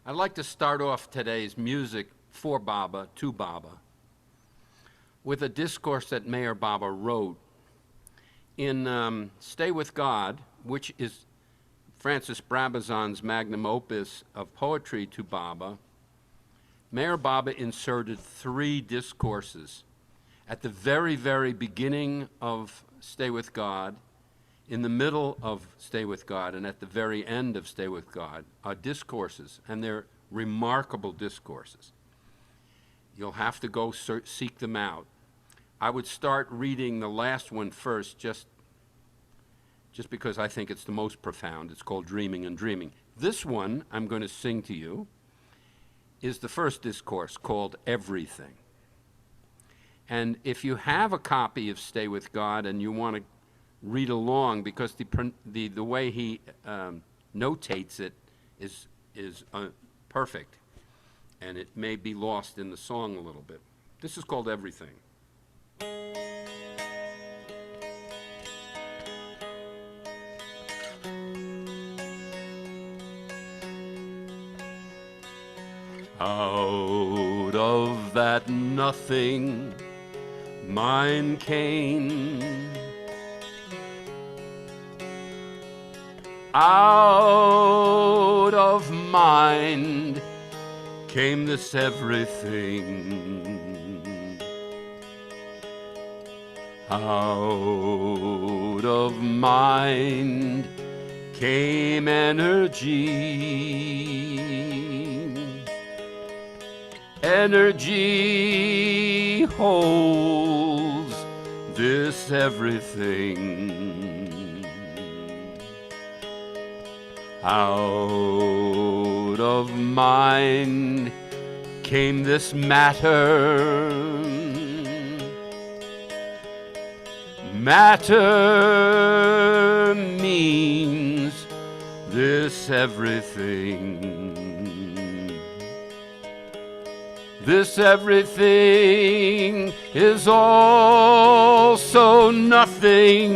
I'd like to start off today's music for Baba, to Baba, with a discourse that Mayor Baba wrote in Stay With God, which is Francis Brabazon's magnum opus of poetry to Baba. Mayor Baba inserted 3 discourses at the very, very beginning of Stay With God, in the middle of Stay With God, and at the very end of Stay With God, are discourses, and they're remarkable discourses. You'll have to go seek them out. I would start reading the last one first, just because I think it's the most profound. It's called Dreaming and Dreaming. This one I'm going to sing to you is the first discourse, called Everything. And if you have a copy of Stay With God and you want to read along, because the way he notates it is perfect, and it may be lost in the song a little bit. This is called Everything. Out of that nothing mind came, out of mind came this everything. Out of mind came energy. Energy holds this everything. Out of mind came this matter. Matter means this everything. This everything is also nothing.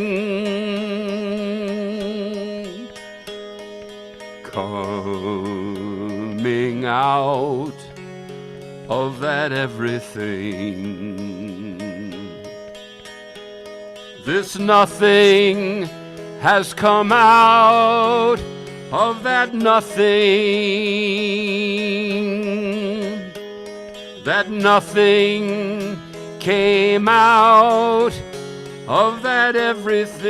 Coming out of that everything. This nothing has come out of that nothing. That nothing came out of that everything.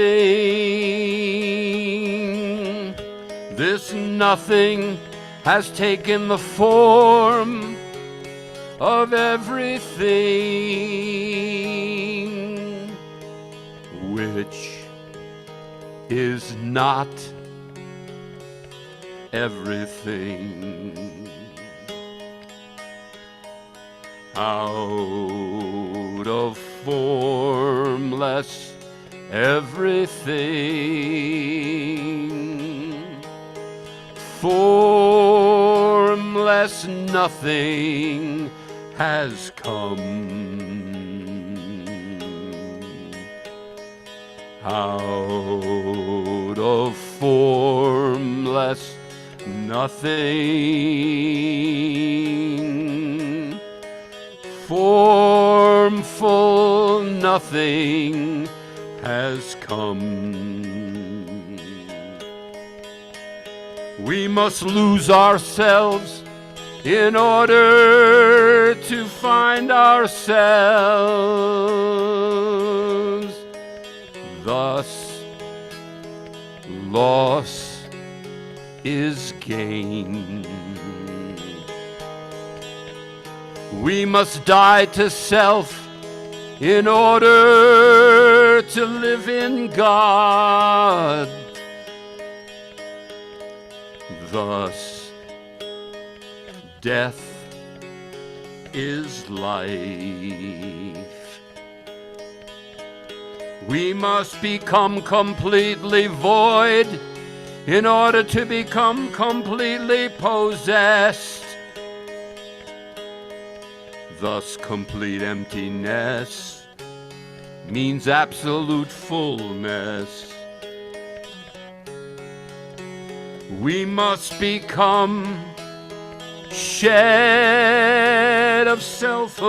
This nothing has taken the form of everything, which is not everything. Out of formless everything, formless nothing has come. Out of formless nothing, formful nothing has come. We must lose ourselves in order to find ourselves. Thus, loss is gain. We must die to self in order to live in God. Thus, death is life. We must become completely void in order to become completely possessed. Thus, complete emptiness means absolute fullness. We must become shed of selfhood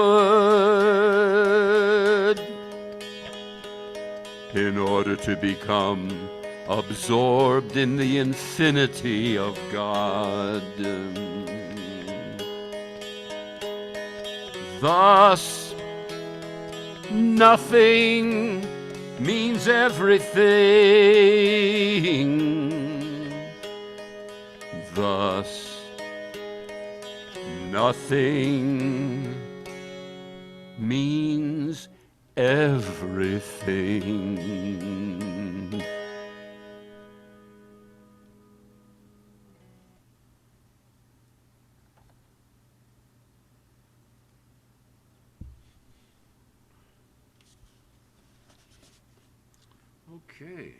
in order to become absorbed in the infinity of God. Thus, nothing means everything. Thus, nothing means everything. Okay.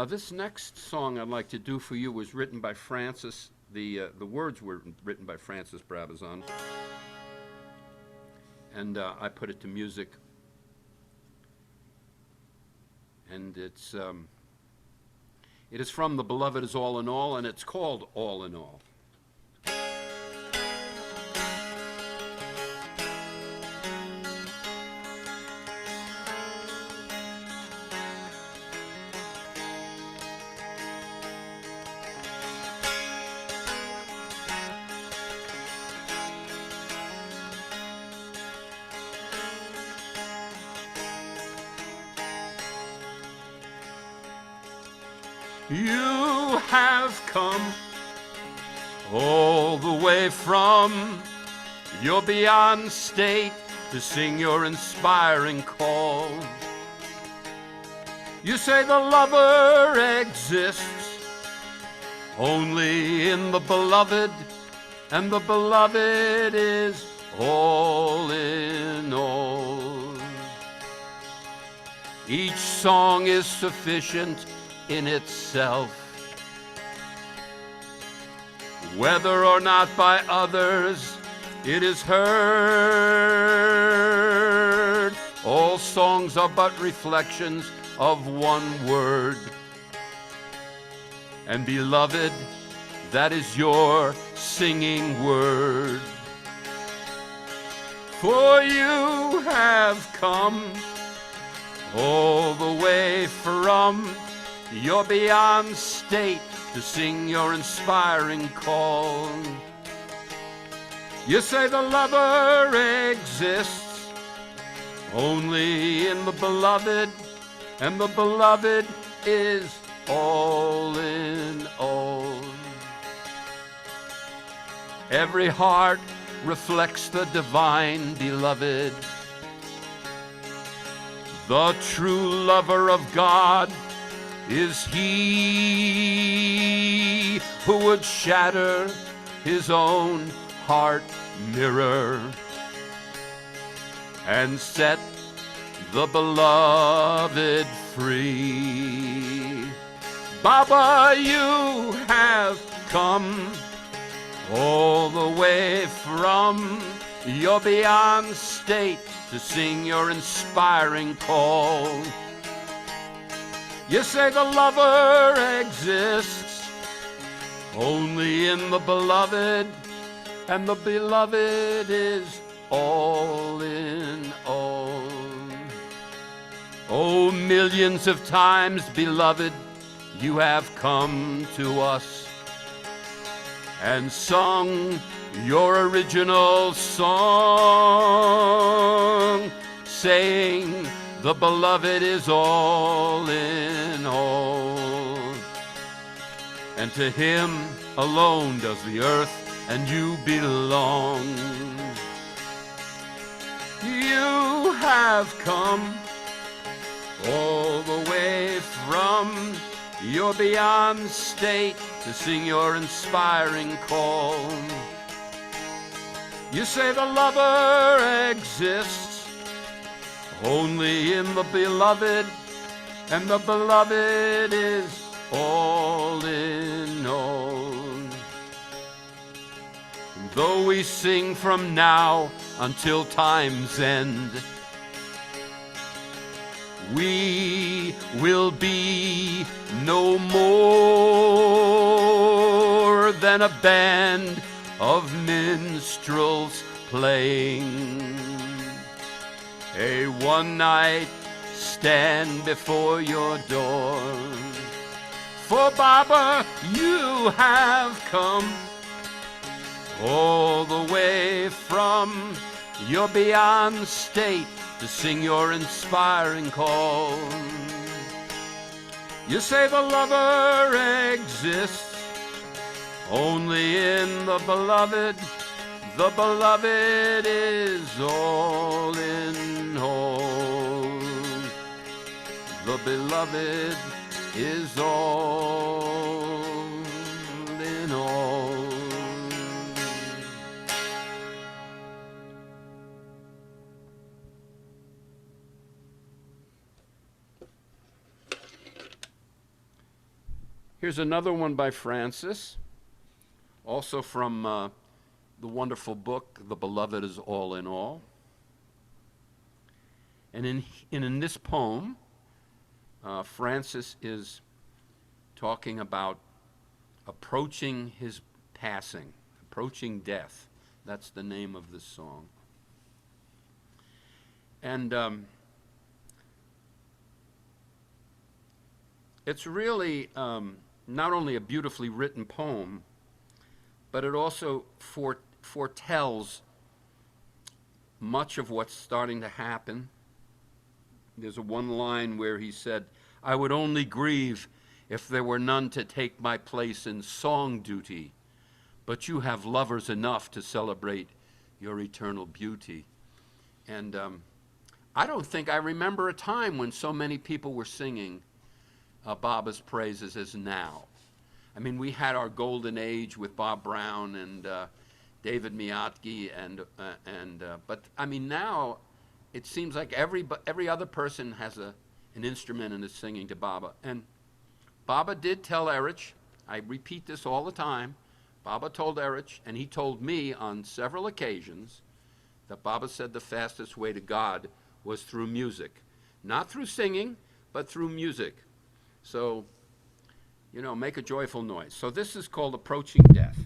This next song I'd like to do for you was written by Francis. The words were written by Francis Brabazon, and I put it to music. And it is from The Beloved is All in All, and it's called All in All. You have come all the way from your beyond state to sing your inspiring call. You say the lover exists only in the beloved, and the beloved is all in all. Each song is sufficient in itself, whether or not by others it is heard. All songs are but reflections of one word, and beloved, that is your singing word. For you have come all the way from your beyond state to sing your inspiring call. You say the lover exists only in the beloved, and the beloved is all in all. Every heart reflects the divine beloved. The true lover of God is he who would shatter his own heart mirror and set the beloved free. Baba, you have come all the way from your beyond state to sing your inspiring call. You say the lover exists only in the beloved, and the beloved is all in all. Oh, millions of times, beloved, you have come to us and sung your original song, saying the beloved is all in all. And to him alone does the earth and you belong. You have come all the way from your beyond state to sing your inspiring call. You say the lover exists only in the beloved, and the beloved is all in all. Though we sing from now until time's end, we will be no more than a band of minstrels playing a one-night stand before your door. For Baba, you have come all the way from your beyond state to sing your inspiring call. You say the lover exists only in the beloved. The beloved is all in all. The beloved is all in all. Here's another one by Francis, also from the wonderful book, The Beloved is All in All. And in this poem, Francis is talking about approaching his passing, approaching death. That's the name of this song. And it's really not only a beautifully written poem, but it also foretells much of what's starting to happen. There's a one line where he said, "I would only grieve if there were none to take my place in song duty, but you have lovers enough to celebrate your eternal beauty." And I don't think I remember a time when so many people were singing Baba's praises as now. I mean, we had our golden age with Bob Brown and David Miyatki, but I mean now it seems like every other person has an instrument and is singing to Baba. And Baba did tell Erich, I repeat this all the time, Baba told Erich, and he told me on several occasions, that Baba said the fastest way to God was through music. Not through singing, but through music. So, you know, make a joyful noise. So this is called Approaching Death.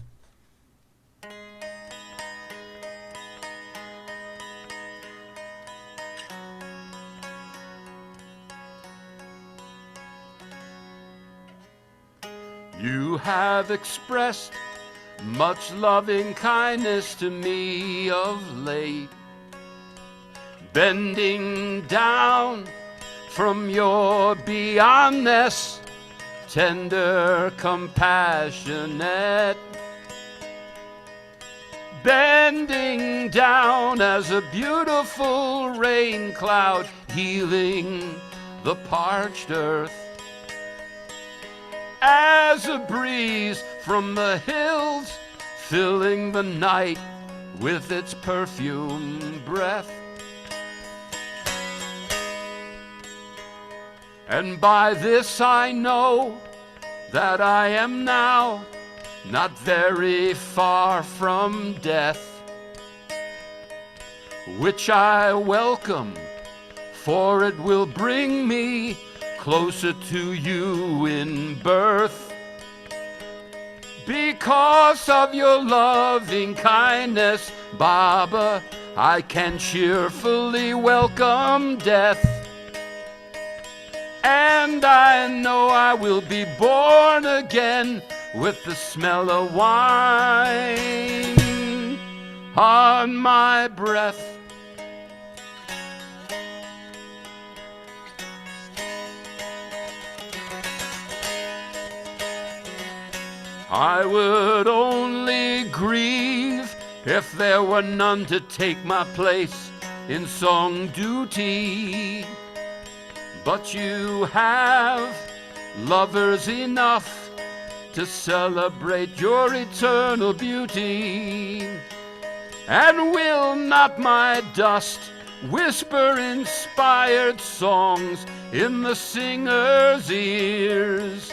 You have expressed much loving kindness to me of late, bending down from your beyondness, tender, compassionate, bending down as a beautiful rain cloud, healing the parched earth, as a breeze from the hills, filling the night with its perfume breath. And by this I know that I am now not very far from death, which I welcome, for it will bring me closer to you in birth. Because of your loving kindness, Baba, I can cheerfully welcome death. And I know I will be born again with the smell of wine on my breath. I would only grieve if there were none to take my place in song duty. But you have lovers enough to celebrate your eternal beauty. And will not my dust whisper inspired songs in the singer's ears?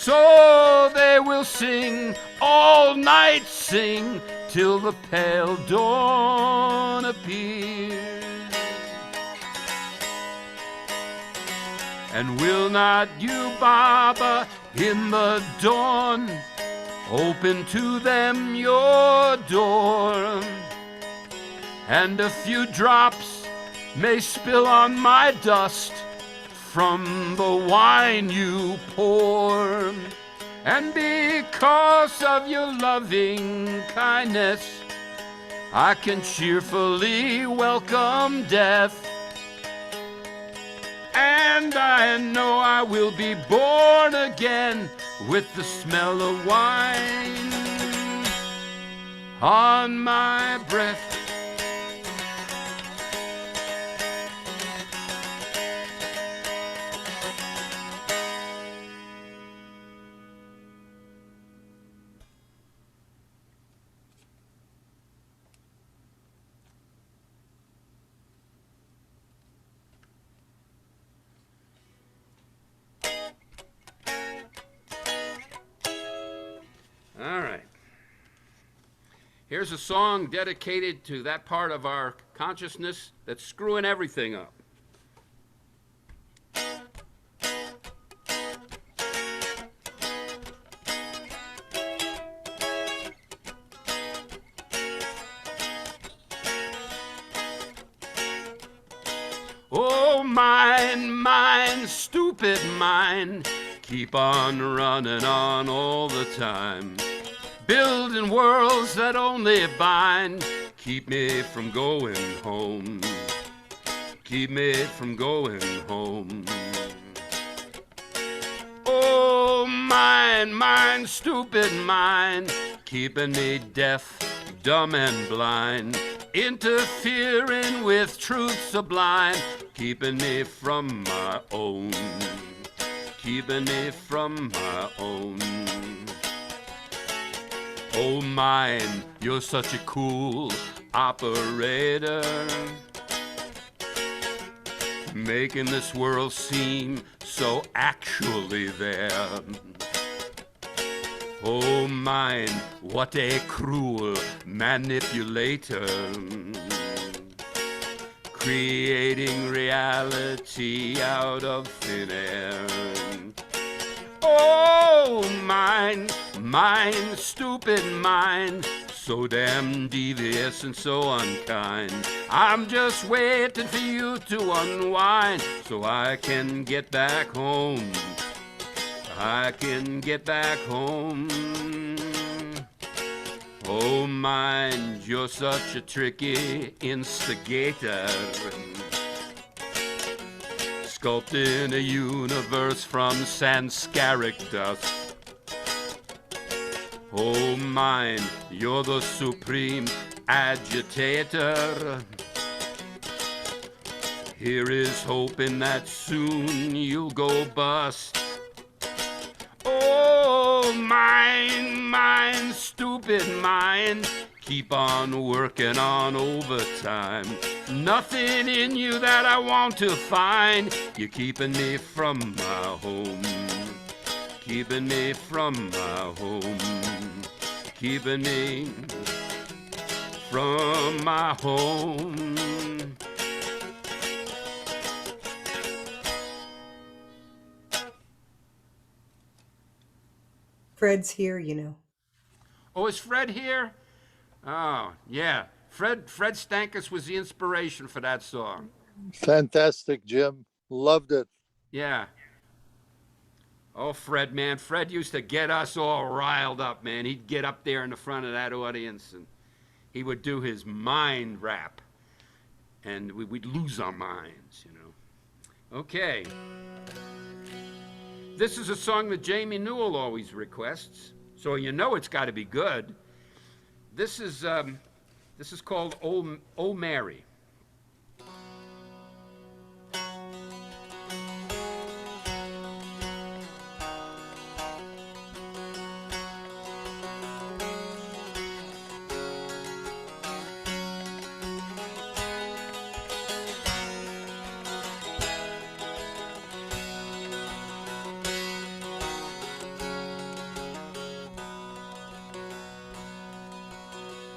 So they will sing, all night sing, till the pale dawn appears. And will not you, Baba, in the dawn, open to them your door? And a few drops may spill on my dust from the wine you pour. And because of your loving kindness, I can cheerfully welcome death. And I know I will be born again with the smell of wine on my breath. All right. Here's a song dedicated to that part of our consciousness that's screwing everything up. Oh, mine, stupid mind, keep on running on all the time, building worlds that only bind, keep me from going home, keep me from going home. Oh, mine, stupid mind, keeping me deaf, dumb and blind, interfering with truth sublime, keeping me from my own, keeping me from my own. Oh, mine, you're such a cool operator, making this world seem so actually there. Oh, mine, what a cruel manipulator, creating reality out of thin air. Oh, mine, stupid mind, so damn devious and so unkind. I'm just waiting for you to unwind so I can get back home. I can get back home. Oh, mind, you're such a tricky instigator, sculpting a universe from Sanskaric dust. Oh, mine, you're the supreme agitator. Here is hoping that soon you'll go bust. Oh, mine, stupid mind, keep on working on overtime. Nothing in you that I want to find. You're keeping me from my home, keeping me from my home, keeping me from my home. Fred's here, you know. Oh, is Fred here? Oh, yeah. Fred Stankus was the inspiration for that song. Fantastic, Jim. Loved it. Yeah. Oh, Fred, man. Fred used to get us all riled up, man. He'd get up there in the front of that audience and he would do his mind rap. And we'd lose our minds, you know. Okay. This is a song that Jamie Newell always requests, so you know it's got to be good. This is called "Oh Mary."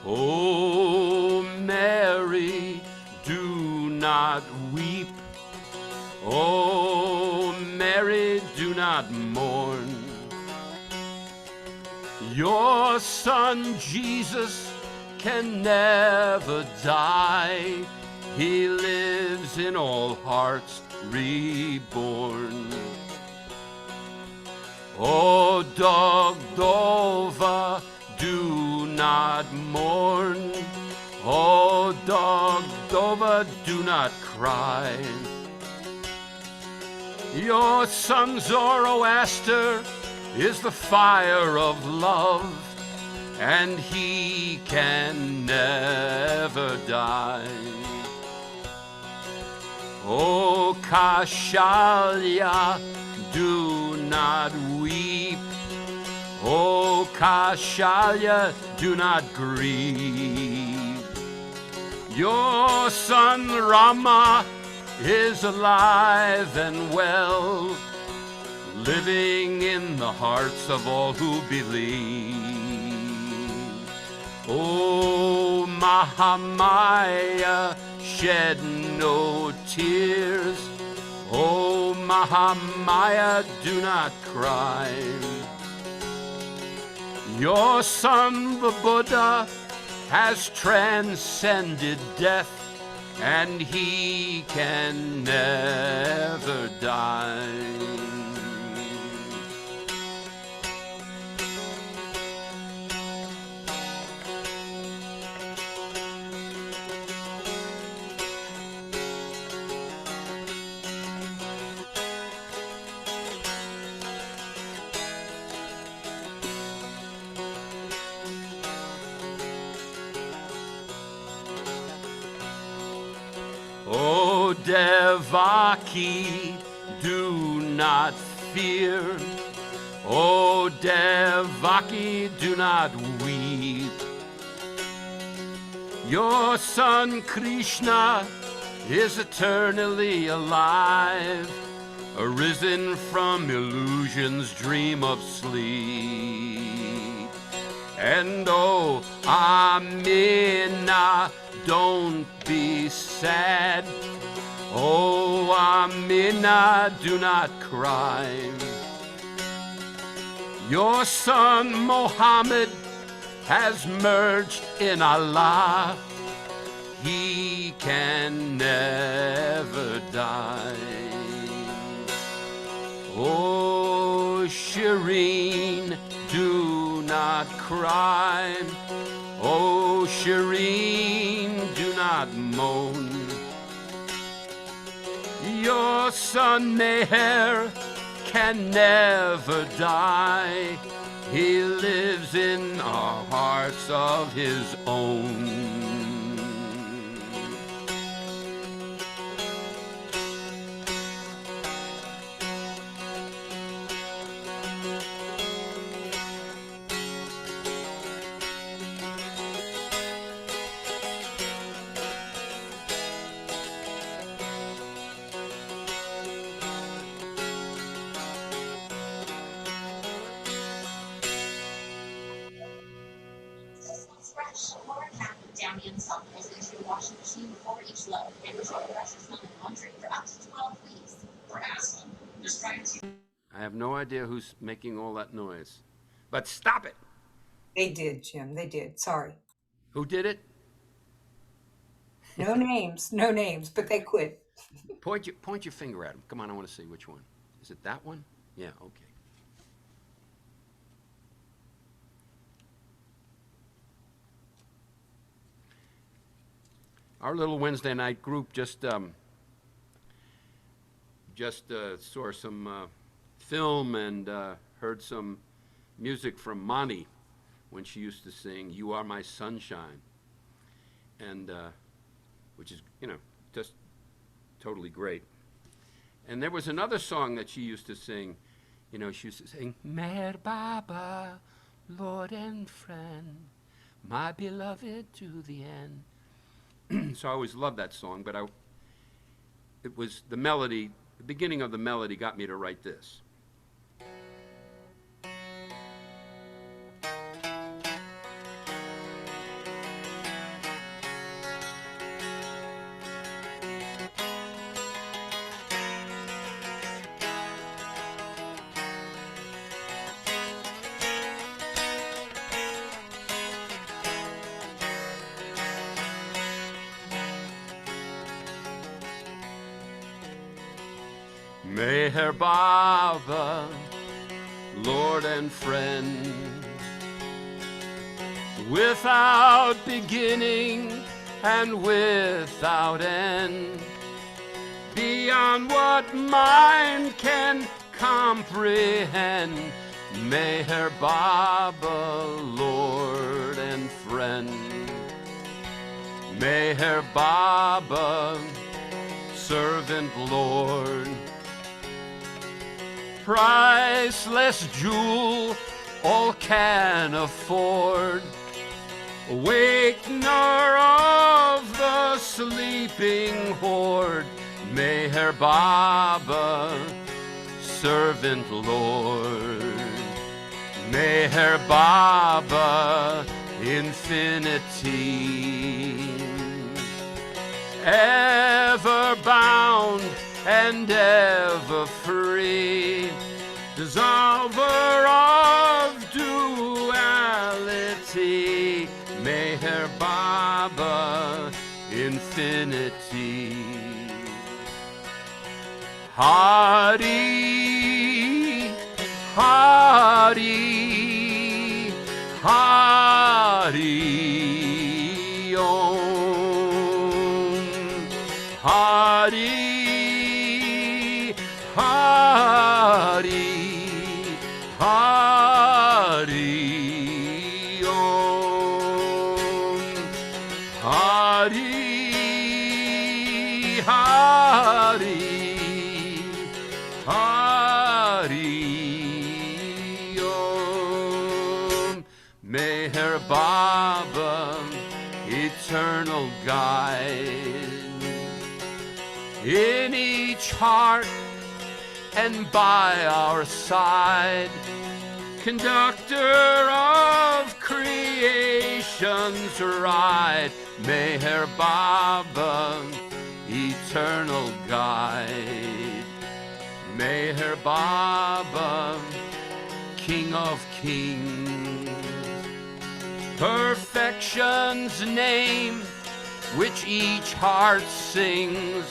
Oh, Mary, do not weep. Oh, Mary, do not mourn. Your son Jesus can never die. He lives in all hearts reborn. O Dogdova, do not mourn. O Dogdova, do not cry. Your son Zoroaster is the fire of love, and he can never die. O Kashalya, do not weep. O Kashalya, do not grieve. Your son Rama is alive and well, living in the hearts of all who believe. O Mahamaya, shed no tears. O Mahamaya, do not cry. Your son, the Buddha, has transcended death, and he can never die. O Devaki, do not fear. O Devaki, do not weep. Your son Krishna is eternally alive, arisen from illusion's dream of sleep. And oh, Amina, don't be sad. Oh, Amina, do not cry. Your son Mohammed has merged in Allah. He can never die. Oh, Shireen, do not cry. Oh, Shireen, do not moan. Your son Meher can never die. He lives in our hearts of his own. Down the inside goes into your washing machine before each load, and return the rest of smelling laundry for up to 12 weeks. For asthma, just try to. I have no idea who's making all that noise. But stop it! They did, Jim. They did. Sorry. Who did it? No names, but they quit. Point your finger at him. Come on, I want to see which one. Is it that one? Yeah, okay. Our little Wednesday night group just saw some film and heard some music from Monty when she used to sing "You Are My Sunshine," and which is, just totally great. And there was another song that she used to sing. She used to sing, "Mer Baba, Lord and friend, my beloved to the end." So I always loved that song, but it was the melody, the beginning of the melody got me to write this. Meher Baba, Lord and friend, without beginning and without end, beyond what mind can comprehend. Meher Baba, Lord and friend. Meher Baba, servant Lord, priceless jewel all can afford, awakener of the sleeping horde. Meher Baba, servant Lord. Meher Baba, infinity, ever bound and ever free, dissolver of duality. Meher Baba, infinity. Hari, Hari, Hari Om. Hari, Hari, Hari Om. Hari, Hari, Hari Om. Meher Baba, eternal guide, in each heart and by our side, conductor of creation's ride. Meher Baba, eternal guide. Meher Baba, King of kings, perfection's name which each heart sings,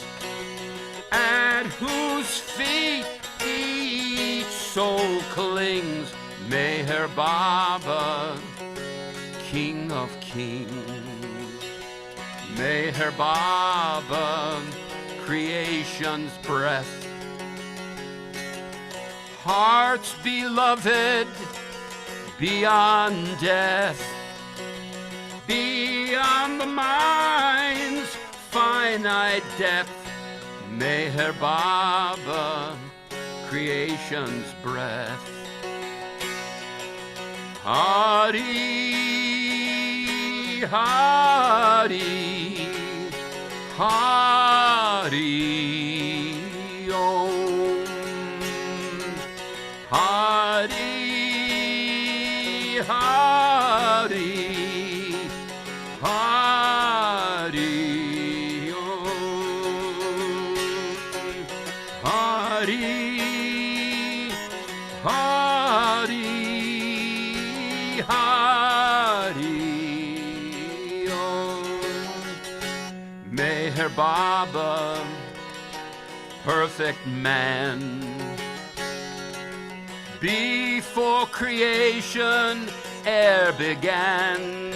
at whose feet each soul clings. Meher Baba, King of kings. Meher Baba, creation's breath, heart's beloved beyond death, beyond the mind's finite depth. Meher Baba, creation's breath. Hari, Hari, Hari Om. Hari, Hari, Hari Om. Hari, Hari, Hari Om. Meher Baba, perfect man, before creation e'er began.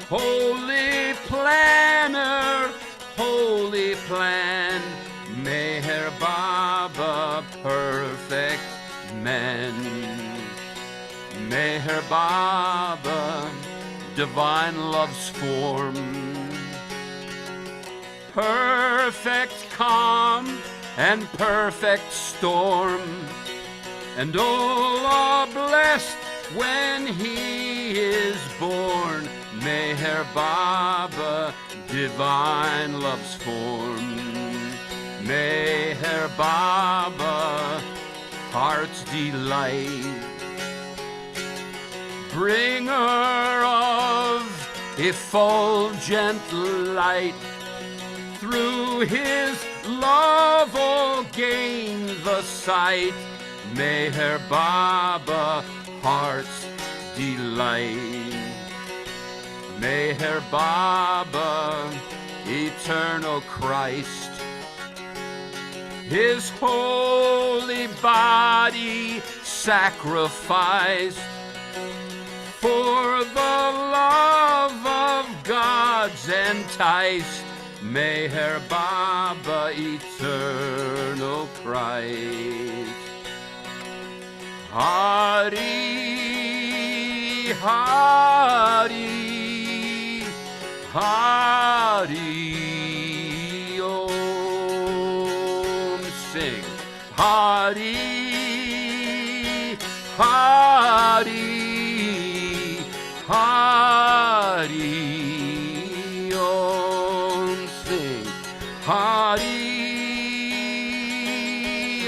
Holy planner, holy plan, Meher Baba, perfect man. Meher Baba, divine love's form, perfect calm and perfect storm, and all are blessed when he is born. Meher Baba, divine love's form. Meher Baba, heart's delight, bringer of effulgent light. Through his love all gain the sight. Meher Baba, heart's delight. Meher Baba, eternal Christ, his holy body sacrificed for the love of God's enticed Meher Baba, eternal Christ. Hari, Hari, Hari Om. Sing. Hari, Hari, Hari Om. Sing. Hari,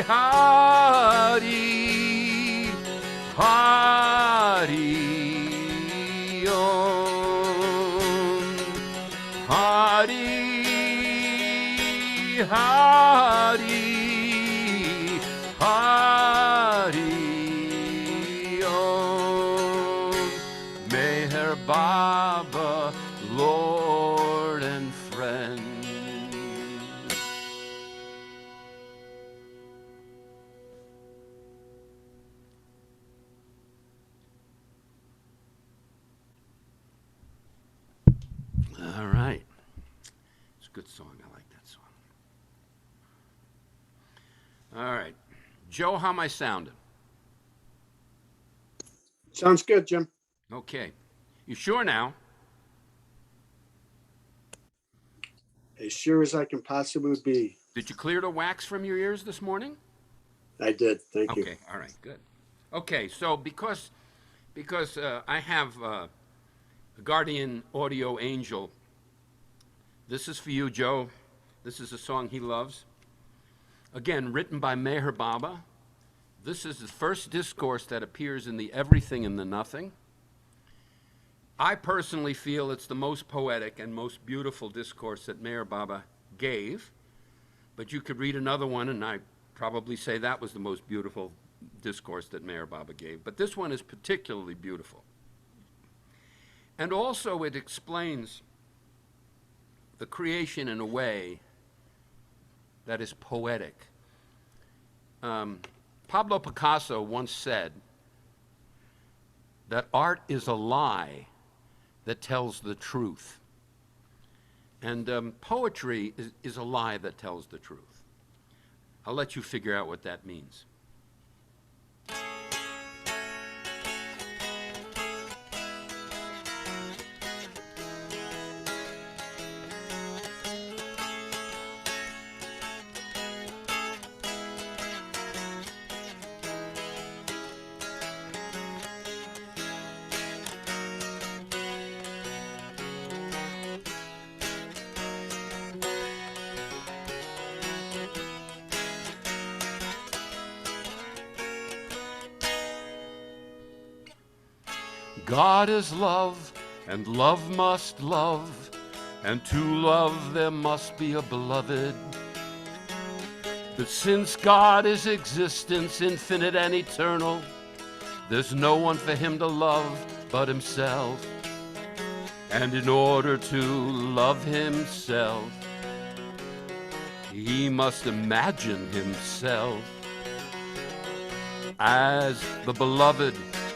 Hari, Hari Om. Hari, Hari, Hari Om. Meher Baba, Lord and friend. All right. It's a good song. I like that song. All right. Joe, how am I sounding? Sounds good, Jim. Okay. You sure now? As sure as I can possibly be. Did you clear the wax from your ears this morning? I did. Thank you. Okay. All right. Good. Okay. So because I have a guardian audio angel, this is for you, Joe. This is a song he loves. Again, written by Meher Baba. This is the first discourse that appears in the Everything and the Nothing. I personally feel it's the most poetic and most beautiful discourse that Meher Baba gave, but you could read another one and I'd probably say that was the most beautiful discourse that Meher Baba gave. But this one is particularly beautiful. And also it explains the creation in a way that is poetic. Pablo Picasso once said that art is a lie that tells the truth. And poetry is a lie that tells the truth. I'll let you figure out what that means. God is love, and love must love, and to love there must be a beloved. But since God is existence, infinite and eternal, there's no one for him to love but himself. And in order to love himself, he must imagine himself as the beloved,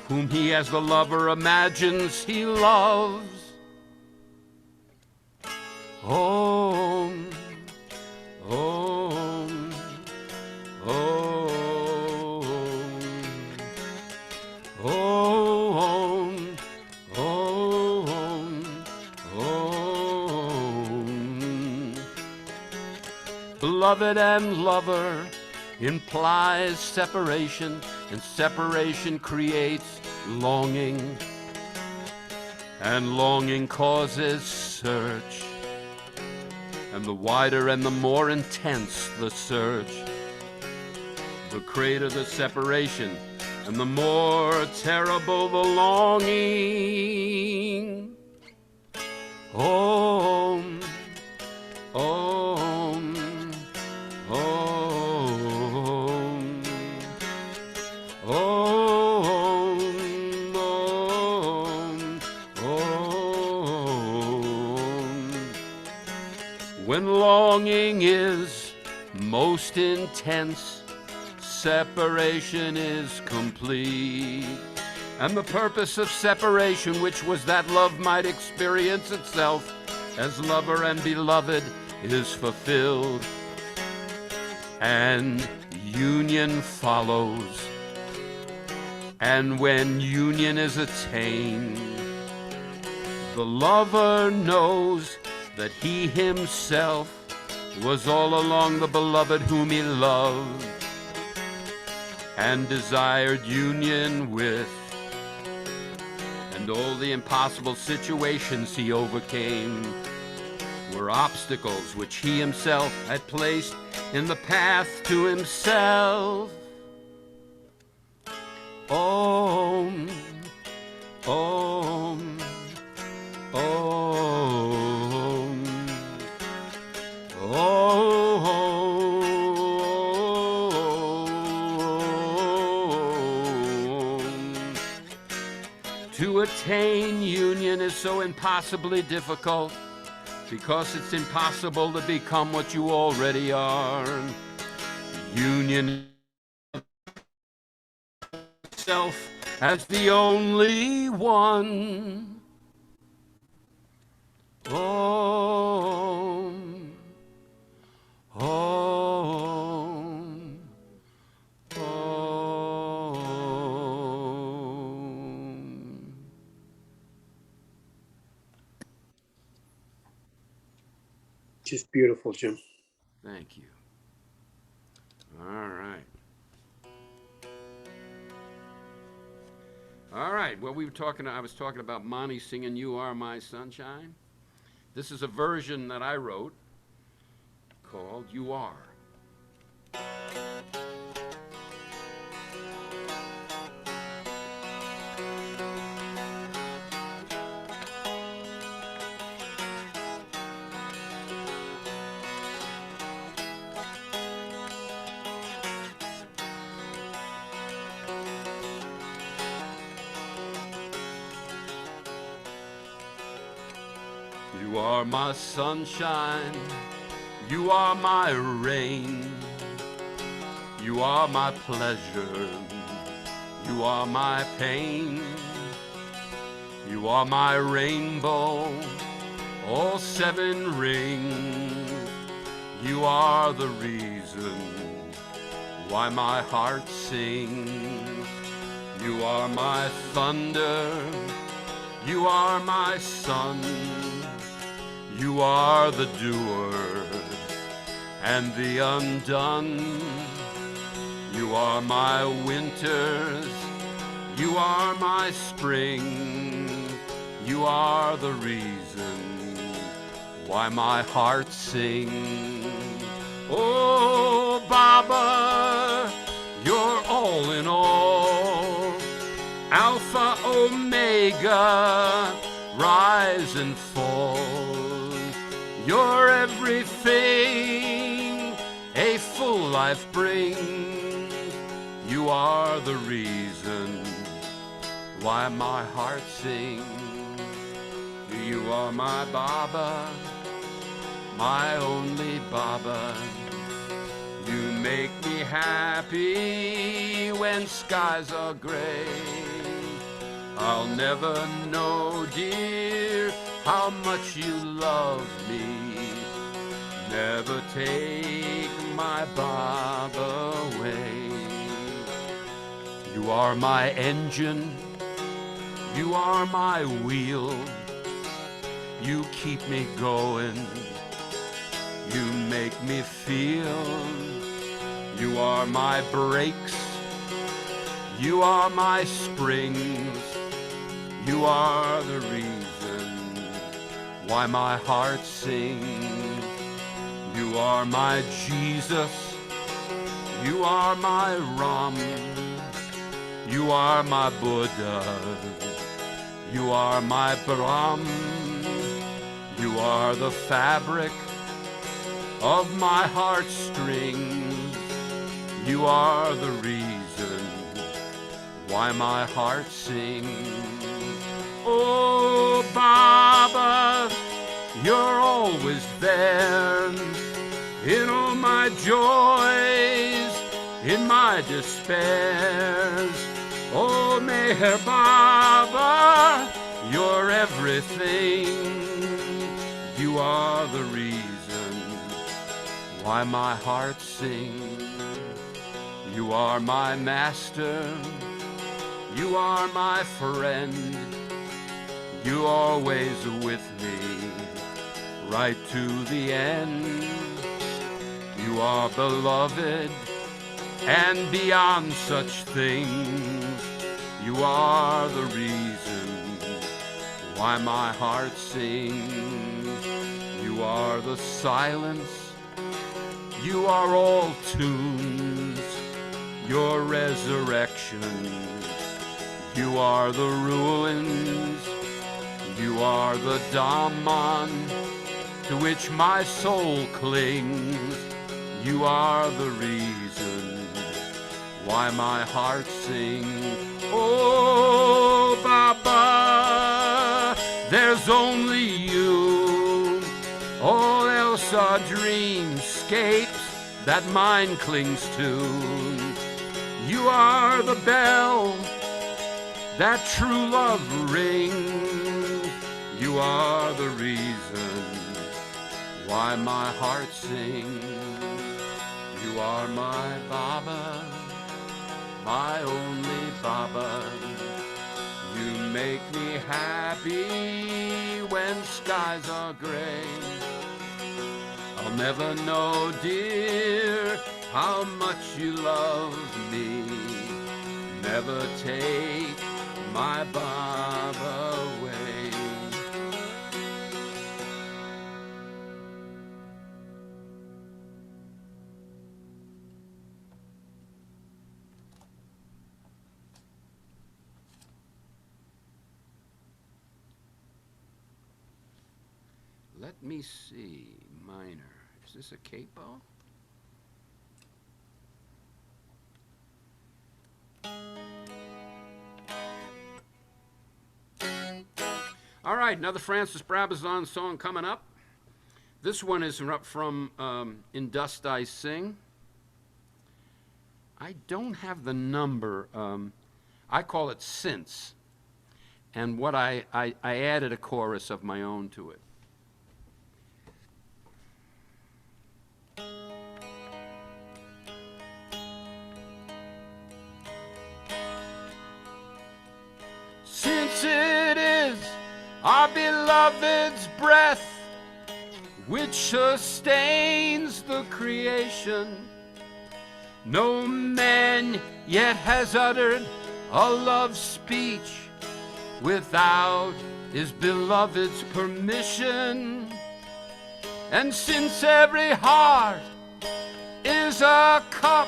whom he as the lover imagines he loves. Om, Om, Om, Om, Om, Om. Beloved and lover implies separation, and separation creates longing, and longing causes search, and the wider and the more intense the search, the greater the separation, and the more terrible the longing. Om, Om, Om, Om, Om, Om. When longing is most intense separation is complete. And the purpose of separation, which was that love might experience itself as lover and beloved, is fulfilled. And union follows. And when union is attained, the lover knows that he himself was all along the beloved whom he loved and desired union with. And all the impossible situations he overcame were obstacles which he himself had placed in the path to himself. Om, Om, Om, Om. To attain union is so impossibly difficult because it's impossible to become what you already are. Union itself as the only one. Om, Om, Om. Just beautiful, Jim. Thank you. All right. All right. Well, I was talking about Monty singing "You Are My Sunshine." This is a version that I wrote called "You Are." You are my sunshine, you are my rain, you are my pleasure, you are my pain, you are my rainbow, all 7 rings, you are the reason why my heart sings, you are my thunder, you are my sun. You are the doer and the undone. You are my winters. You are my spring. You are the reason why my heart sings. Oh, Baba, you're all in all. Alpha, Omega, rise and fall. You're everything a full life brings. You are the reason why my heart sings. You are my Baba, my only Baba. You make me happy when skies are gray. I'll never know, dear, how much you love me. Never take my Baba away. You are my engine, you are my wheel. You keep me going, you make me feel. You are my brakes, you are my springs. You are the reason why my heart sings. You are my Jesus, you are my Ram, you are my Buddha, you are my Brahm, you are the fabric of my heartstrings. You are the reason why my heart sings. Oh, Baba, you're always there in all my my joys, in my despairs. Oh, Meher Baba, you're everything. You are the reason why my heart sings. You are my master. You are my friend. You always with me, right to the end. You are beloved, and beyond such things, you are the reason why my heart sings. You are the silence, you are all tunes, your resurrection. You are the ruins, you are the dawn to which my soul clings. You are the reason why my heart sings. Oh, Baba, there's only you. All else are dreamscapes that mine clings to. You are the bell that true love rings. You are the reason why my heart sings. You are my Baba, my only Baba. You make me happy when skies are gray. I'll never know, dear, how much you love me. Never take my Baba away. Let me see, minor. Is this a capo? All right, another Francis Brabazon song coming up. This one is from In Dust I Sing. I don't have the number. I call it Since. And what I added a chorus of my own to it. Since it is our beloved's breath which sustains the creation, no man yet has uttered a love speech without his beloved's permission. And since every heart is a cup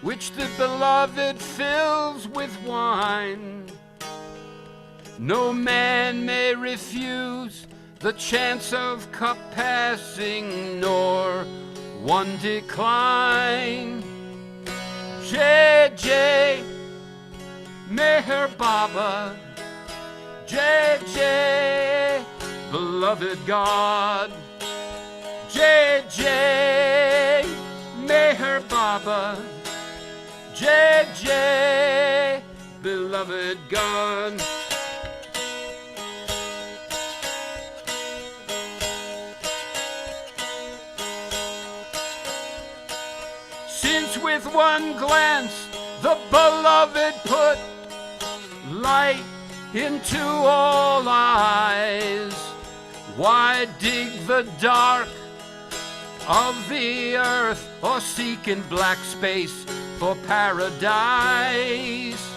which the beloved fills with wine, no man may refuse the chance of cup passing, nor one decline. Jai Jai Meher Baba, Jai Jai beloved God, Jai Jai Meher Baba, Jai Jai beloved God. Since with one glance the beloved put light into all eyes, why dig the dark of the earth or seek in black space for paradise?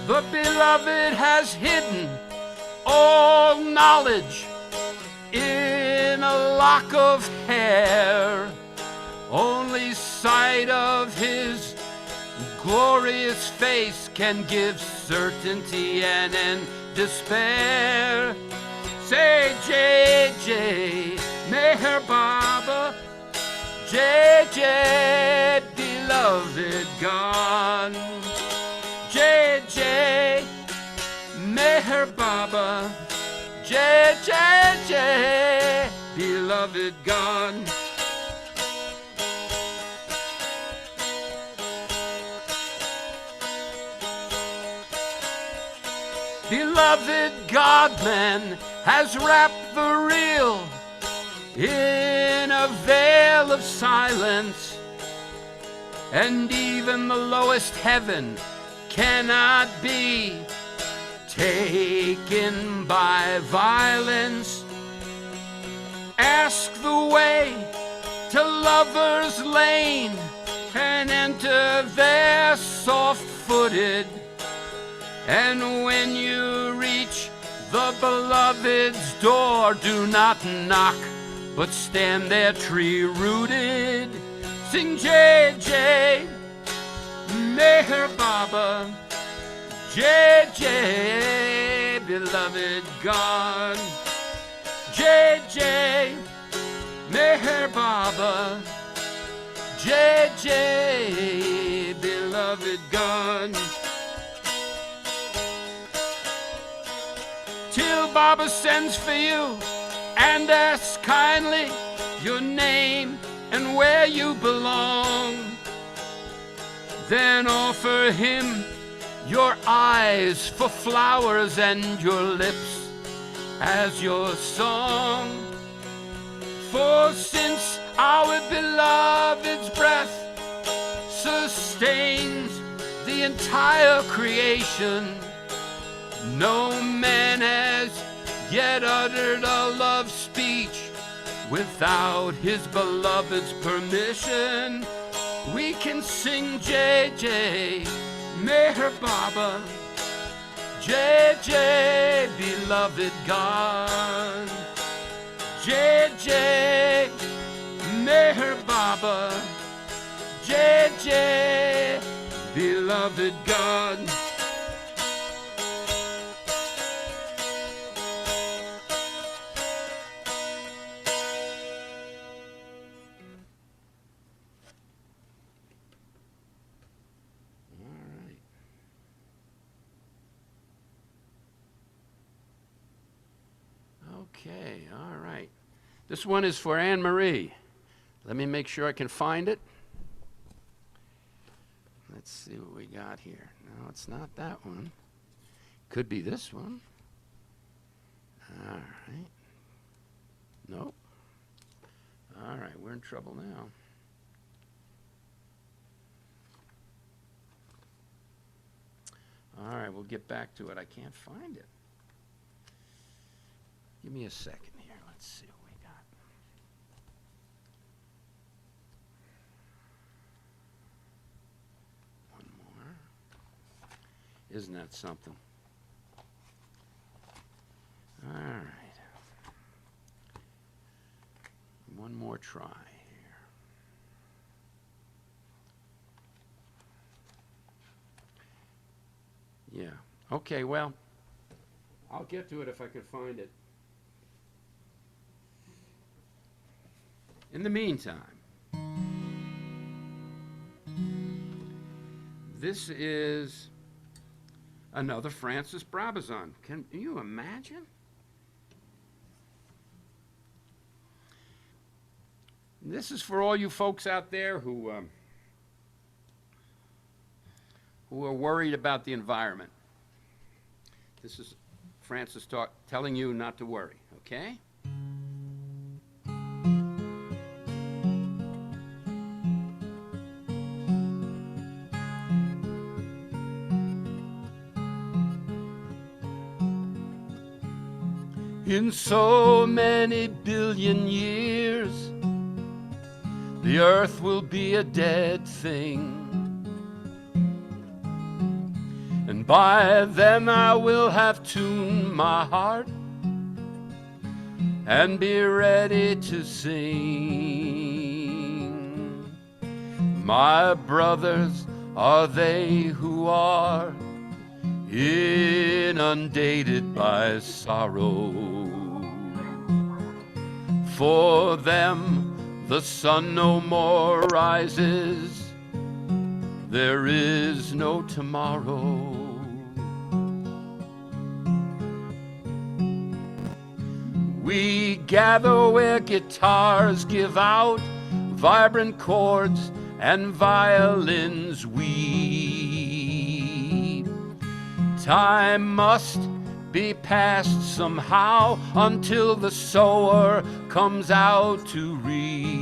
The beloved has hidden all knowledge in a lock of hair. Only sight of his glorious face can give certainty and end despair. Say Jai Jai Meher Baba, Jai Jai beloved God, Jai Jai Meher Baba, Jai Jai Jai beloved God. beloved God-man has wrapped the real in a veil of silence, and even the lowest heaven cannot be taken by violence. Ask the way to Lover's Lane and enter there soft-footed, and when you reach the beloved's door, do not knock, but stand there tree-rooted. Sing J.J. Meher Baba, J.J. beloved God, J.J. Meher Baba, J.J. beloved God. Till Baba sends for you and asks kindly your name and where you belong, then offer him your eyes for flowers and your lips as your song. For since our beloved's breath sustains the entire creation, no man has yet uttered a love speech without his beloved's permission. We can sing J.J. Meher Baba, J.J. beloved God, J.J. Meher Baba, J.J. beloved God. Okay, all right. This one is for Anne Marie. Let me make sure I can find it. Let's see what we got here. No, it's not that one. Could be this one. All right. Nope. All right, we're in trouble now. All right, we'll get back to it. I can't find it. Give me a second here. Let's see what we got. One more. Isn't that something? All right. One more try here. Yeah. Okay, well, I'll get to it if I can find it. In the meantime, this is another Francis Brabazon. Can you imagine? This is for all you folks out there who are worried about the environment. This is Francis telling you not to worry, okay? In so many billion years, the earth will be a dead thing. And by then I will have tuned my heart and be ready to sing. My brothers are they who are inundated by sorrow. For them the sun no more rises, there is no tomorrow. We gather where guitars give out vibrant chords and violins weep. Time must be passed somehow until the sower comes out to reap.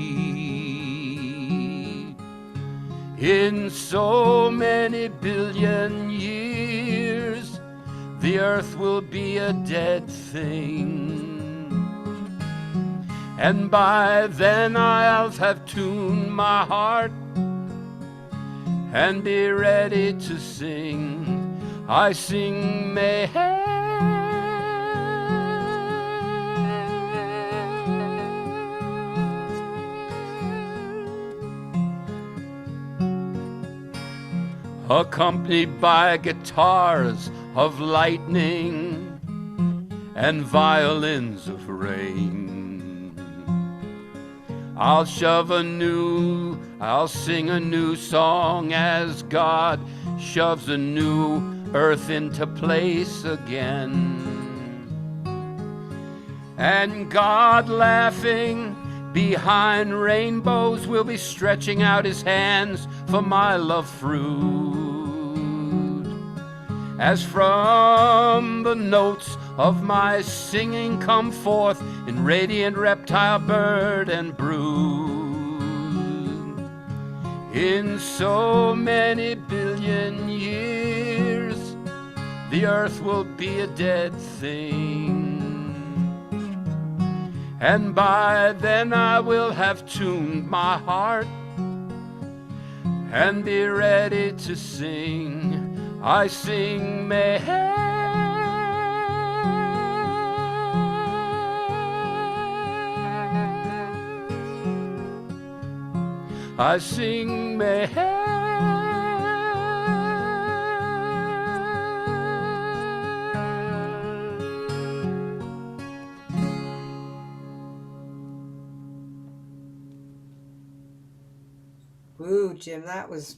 In so many billion years, the earth will be a dead thing. And by then I'll have tuned my heart and be ready to sing. I sing mayhem. Accompanied by guitars of lightning and violins of rain. I'll sing a new song as God shoves a new earth into place again. And God, laughing behind rainbows, will be stretching out his hands for my love fruit. As from the notes of my singing come forth in radiant reptile, bird, and brood. In so many billion years, the earth will be a dead thing. And by then I will have tuned my heart and be ready to sing. I sing mayhem. I sing mayhem. Ooh, Jim, that was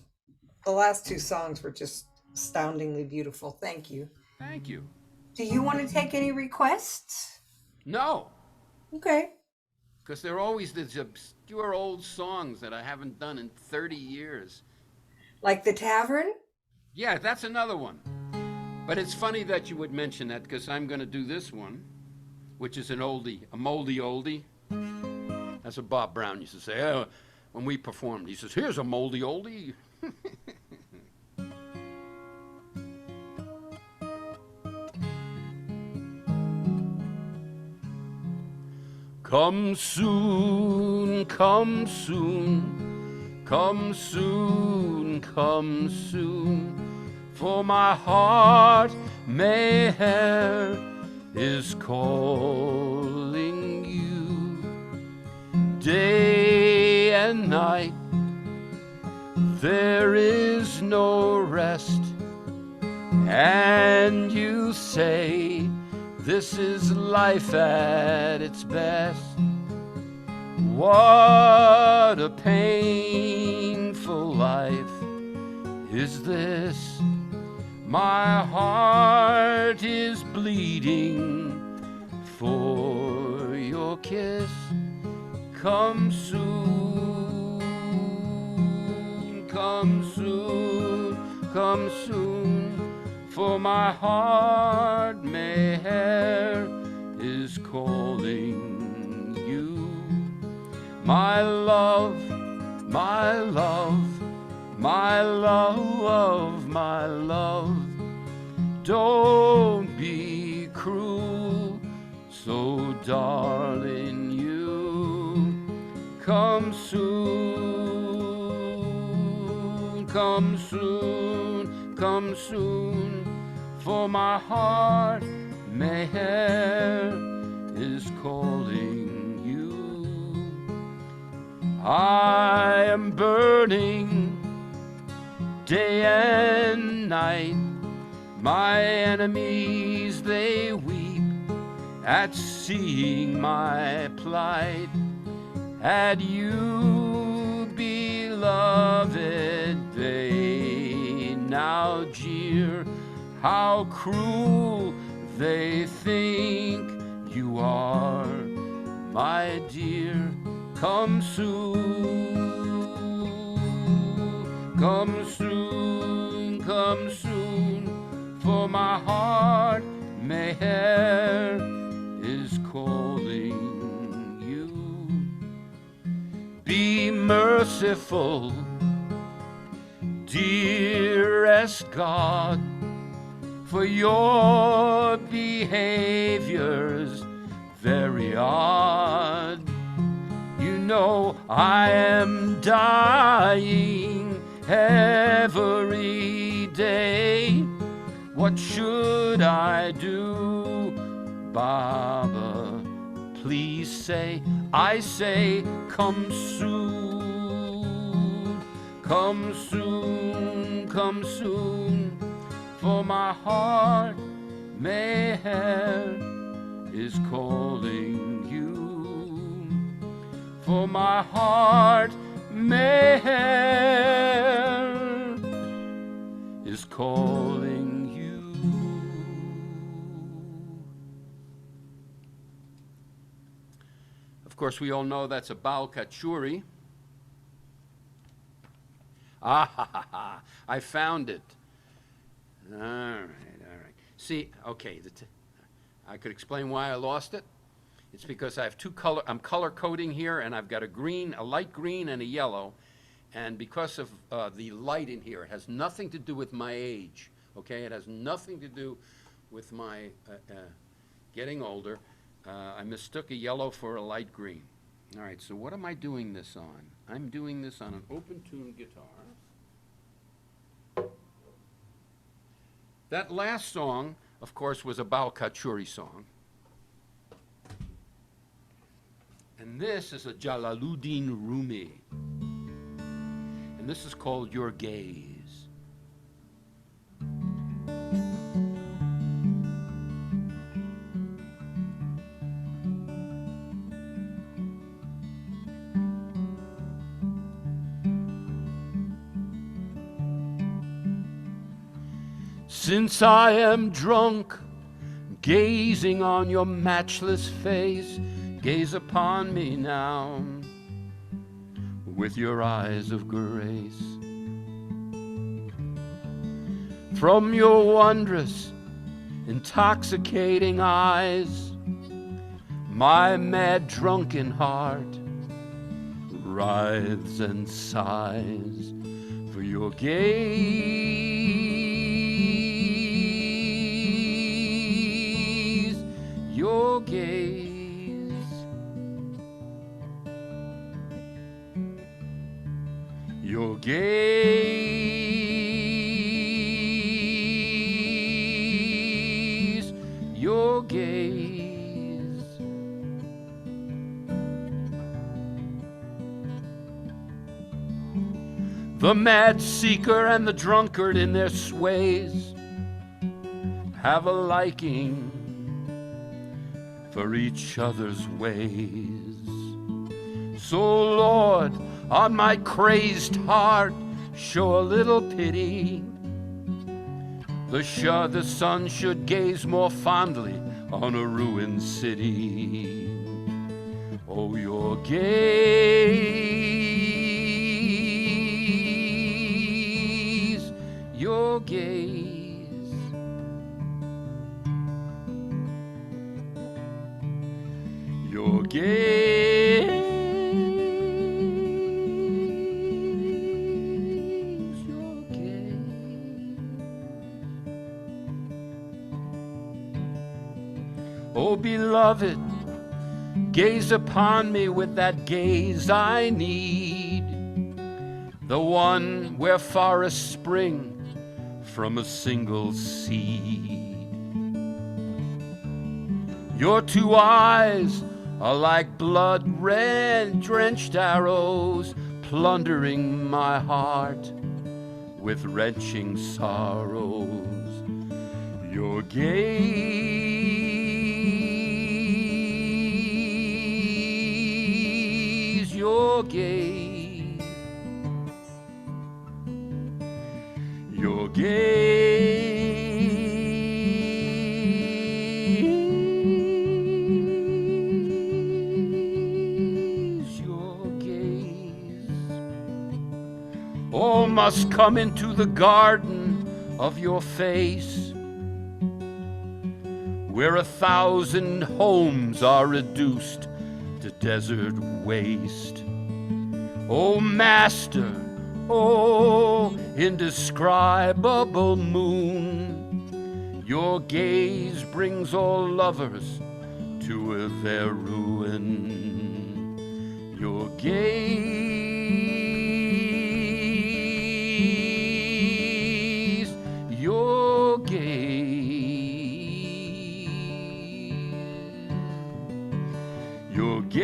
the last two songs were just astoundingly beautiful. Thank you. Thank you. Do you want to take any requests? No, Okay. because there are always these obscure old songs that I haven't done in 30 years. Like the tavern? Yeah, that's another one. But it's funny that you would mention that, because I'm going to do this one, which is an oldie, a moldy oldie. That's what Bob Brown used to say. When we performed, he says, here's a moldy oldie. Come soon, come soon, come soon, come soon, for my heart Meyer is calling you. Day and night, there is no rest, and you say this is life at its best. What a painful life is this. My heart is bleeding for your kiss. Come soon, come soon, come soon, for my heart Meyer is calling you. My love, my love, my love, my love, don't be cruel, so darling, you come soon, come soon, come soon, for my heart Meyer is calling you. I am burning day and night. My enemies, they weep at seeing my plight. Had you, beloved, they now jeer how cruel they think you are, my dear. Come soon, come soon, come soon, for my heart Meyer hair is calling you. Be merciful, dearest God, for your behavior's very odd. You know I am dying every day. What should I do, Baba? Please say, I say, come soon, come soon, come soon, for my heart Meher is calling you. For my heart Meher is calling you. Of course, we all know that's a Baal Kachuri. Ah, I found it. All right. See, okay, I could explain why I lost it. It's because I have I'm color coding here, and I've got a green, a light green, and a yellow. And because of the light in here, it has nothing to do with my age, okay? It has nothing to do with my getting older. I mistook a yellow for a light green. All right, so what am I doing this on? I'm doing this on an open tune guitar. That last song, of course, was a Baal Kachuri song. And this is a Jalaluddin Rumi. And this is called Your Gaze. Since I am drunk, gazing on your matchless face, gaze upon me now with your eyes of grace. From your wondrous, intoxicating eyes, my mad drunken heart writhes and sighs for your gaze, your gaze. Your gaze, your gaze. The mad seeker and the drunkard in their sways have a liking for each other's ways. So, Lord, on my crazed heart, show a little pity. The sun should gaze more fondly on a ruined city. Oh, your gaze, your gaze. Your gaze. Oh, beloved, gaze upon me with that gaze I need, the one where forests spring from a single seed. Your two eyes are like blood-red drenched arrows, plundering my heart with wrenching sorrows. Your gaze, your gaze, your gaze, your gaze. All must come into the garden of your face where 1,000 homes are reduced to desert waste. Oh, Master, oh, indescribable moon, your gaze brings all lovers to their ruin. Your gaze, your gaze, your gaze,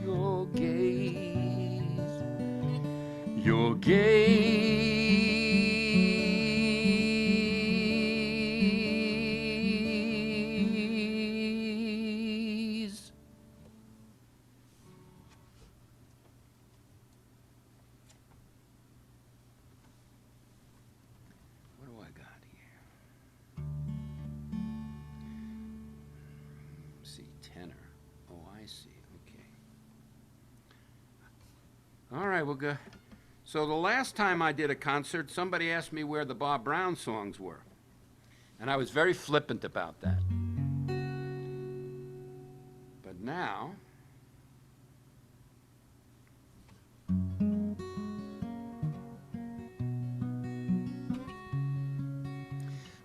your gaze, your gaze. What do I got here? See, tenor. Oh, I see. Okay. All right, we'll go. So the last time I did a concert, somebody asked me where the Bob Brown songs were. And I was very flippant about that. But now,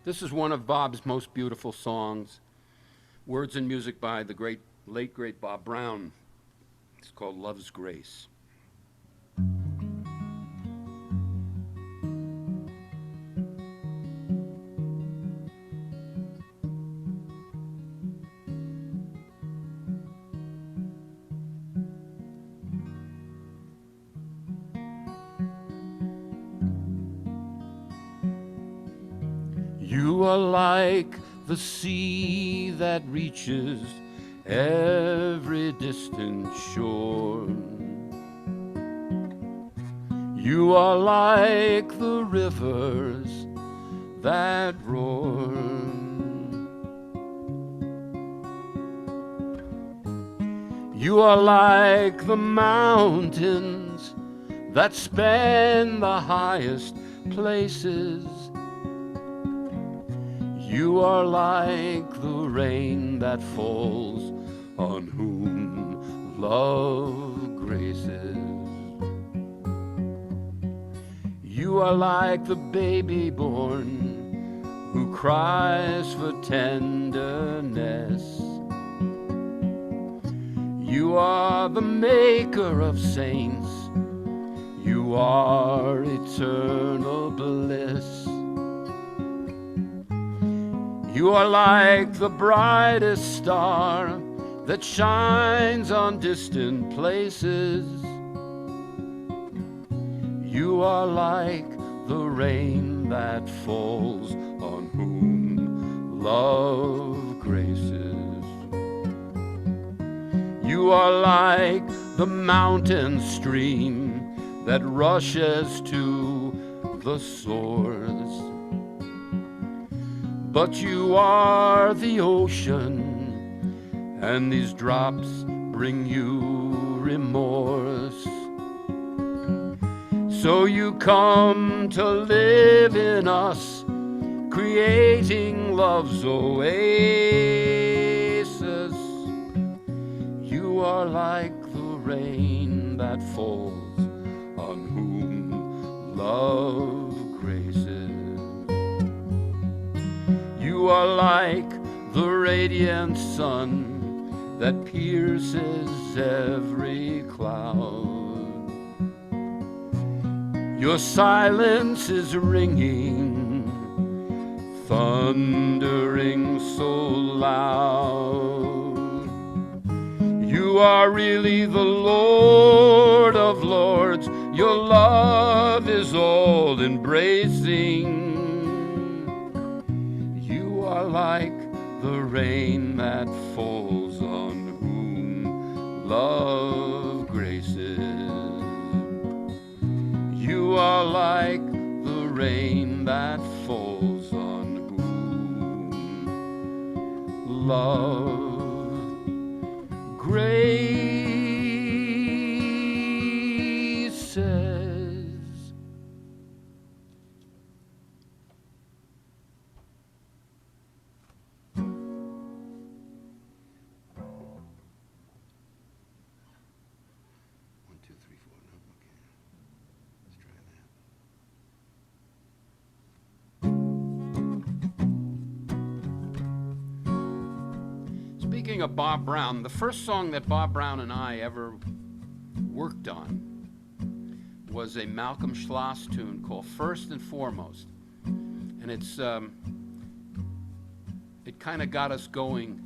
this is one of Bob's most beautiful songs. Words and music by the late great Bob Brown. It's called Love's Grace. You are like the sea that reaches every distant shore. You are like the rivers that roar. You are like the mountains that span the highest places. You are like the rain that falls on whom love graces. You are like the baby born who cries for tenderness. You are the maker of saints. You are eternal bliss. You are like the brightest star that shines on distant places. You are like the rain that falls on whom love graces. You are like the mountain stream that rushes to the source. But you are the ocean, and these drops bring you remorse. So you come to live in us, creating love's oasis. You are like the rain that falls on whom love graces. You are like the radiant sun that pierces every cloud. Your silence is ringing, thundering so loud. You are really the Lord of Lords. Your love is all embracing. You are like the rain that falls on whom love graces. You are like the rain that falls on whom love graces. speaking of Bob Brown, the first song that Bob Brown and I ever worked on was a Malcolm Schloss tune called First and Foremost. And it kind of got us going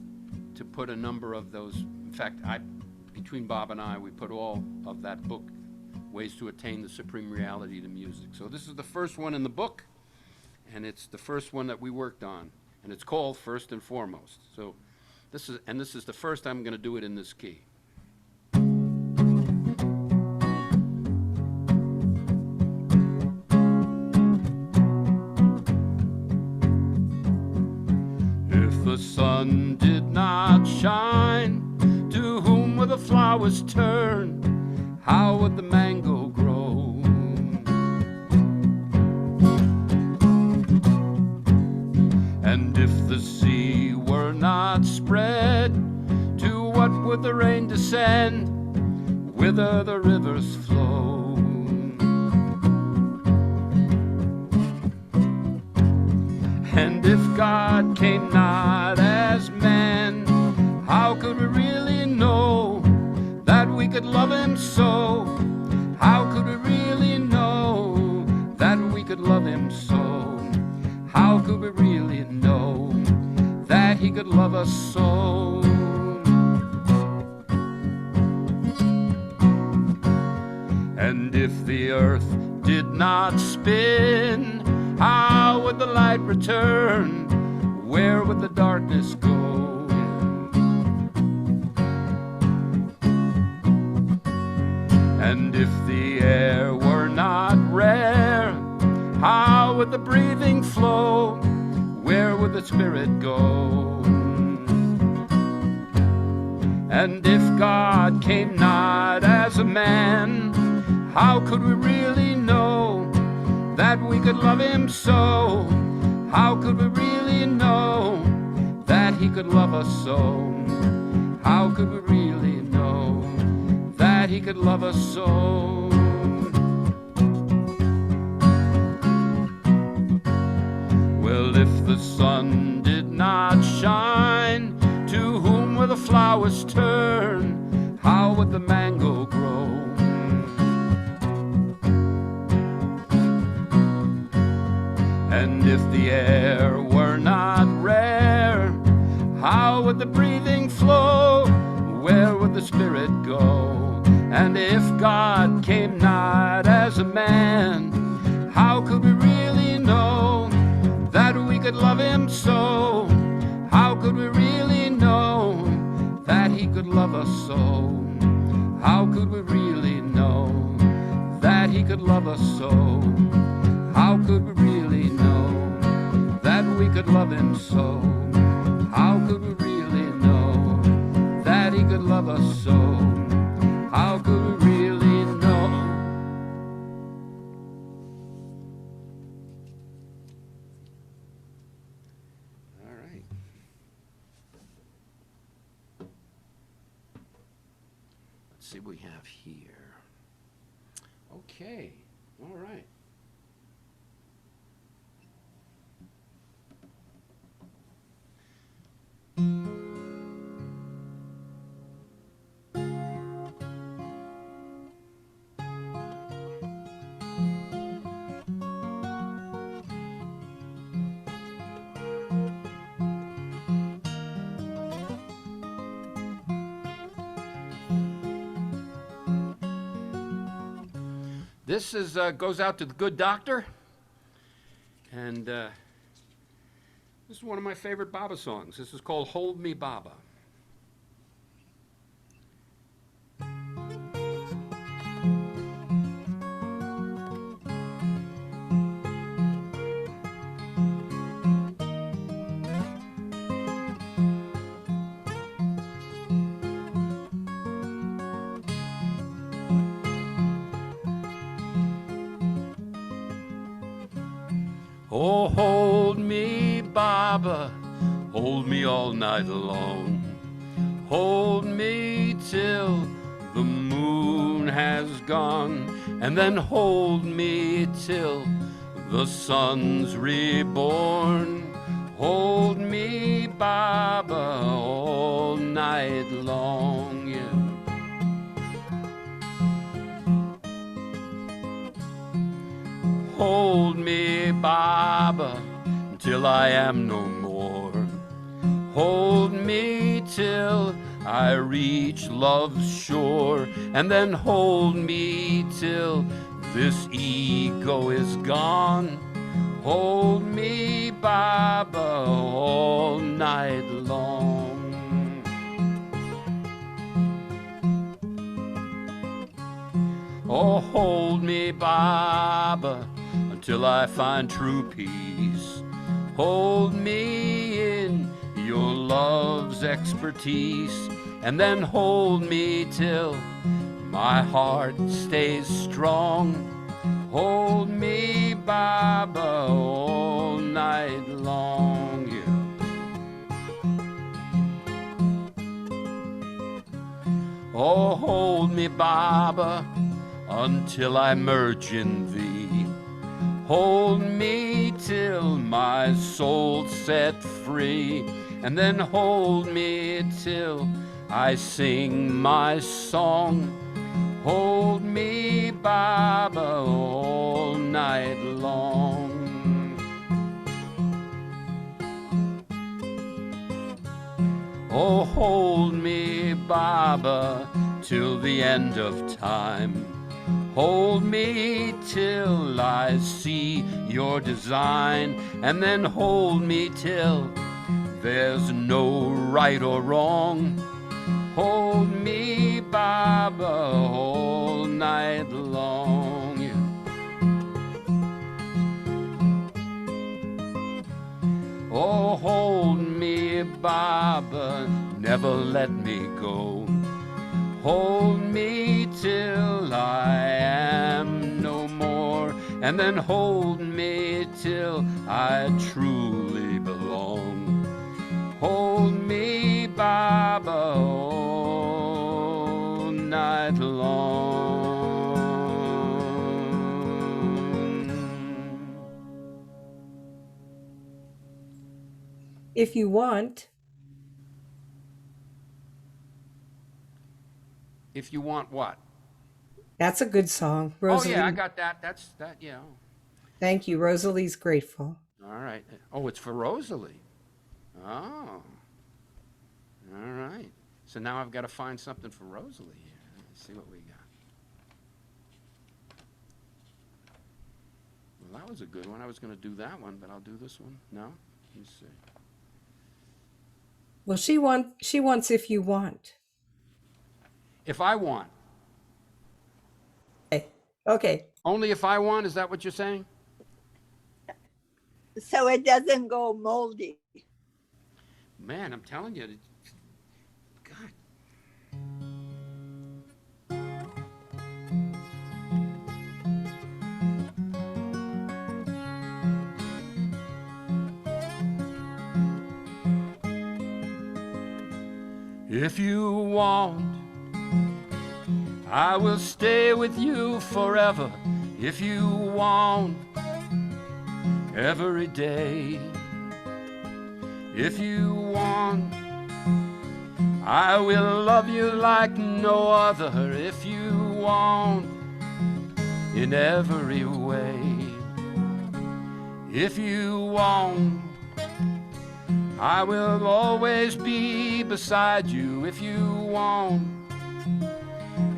to put a number of those. In fact, between Bob and I, we put all of that book, Ways to Attain the Supreme Reality to Music. So this is the first one in the book, and it's the first one that we worked on, and it's called First and Foremost. So this is the first I'm going to do it in this key. If the sun did not shine, to whom would the flowers turn? How would the mango grow? And if the sea were not spread, to what would the rain descend? Whither the rivers flow? And if God came not as man, how could we really know that we could love him so? How could we really know that we could love him so? How could we really know that he could love us so? And if the earth did not spin, how would the light return? Where would the darkness go? And if the air were not rare, how would the breathing flow? Where would the spirit go? And if God came not as a man, how could we really know that we could love him so? How could we really know that he could love us so? How could we really know that he could love us so? Well, if the sun did not shine, to whom would the flowers turn? How would the mango grow? And if the air were not rare, how would the breathing flow? Where would the spirit go? And if God came not as a man, how could we really know that we could love him so? How could we really know that he could love us so? How could we really know that he could love us so? How could we really know that we could love him so? How could we really know that he could love us so? How could we really know? All right. Let's see what we have here. Okay. All right. This is goes out to the good doctor, and this is one of my favorite Baba songs. This is called Hold Me, Baba. Oh, hold me, Baba, hold me all night long. Hold me till the moon has gone, and then hold me till the sun's reborn. Hold me, Baba, all night long, yeah. Hold me, Baba, till I am no more. Hold me till I reach love's shore, and then hold me till this ego is gone. Hold me, Baba, all night long. Oh, hold me, Baba, until I find true peace. Hold me in your love's expertise, and then hold me till my heart stays strong. Hold me, Baba, all night long, yeah. Oh, hold me, Baba, until I merge in thee. Hold me till my soul's set free, and then hold me till I sing my song. Hold me, Baba, all night long. Oh, hold me, Baba, till the end of time. Hold me till I see your design, and then hold me till there's no right or wrong. Hold me, Baba, all night long, yeah. Oh, hold me, Baba, never let me go. Hold me till I am no more, and then hold me till I truly belong. Hold me, Baba, all night long. If you want, If you want what? that's a good song. Rosalie. Oh, yeah, I got that. That's that, yeah. Thank you. Rosalie's grateful. All right. Oh, it's for Rosalie. Oh. All right. So now I've got to find something for Rosalie here. Let's see what we got. Well, that was a good one. I was going to do that one, but I'll do this one. No? Let me see. Well, she wants if you want. If I want. Okay. Only if I want? Is that what you're saying? So it doesn't go moldy. Man, I'm telling you. God. If you want, I will stay with you forever. If you want, every day. If you want, I will love you like no other. If you want, in every way. If you want, I will always be beside you. If you want,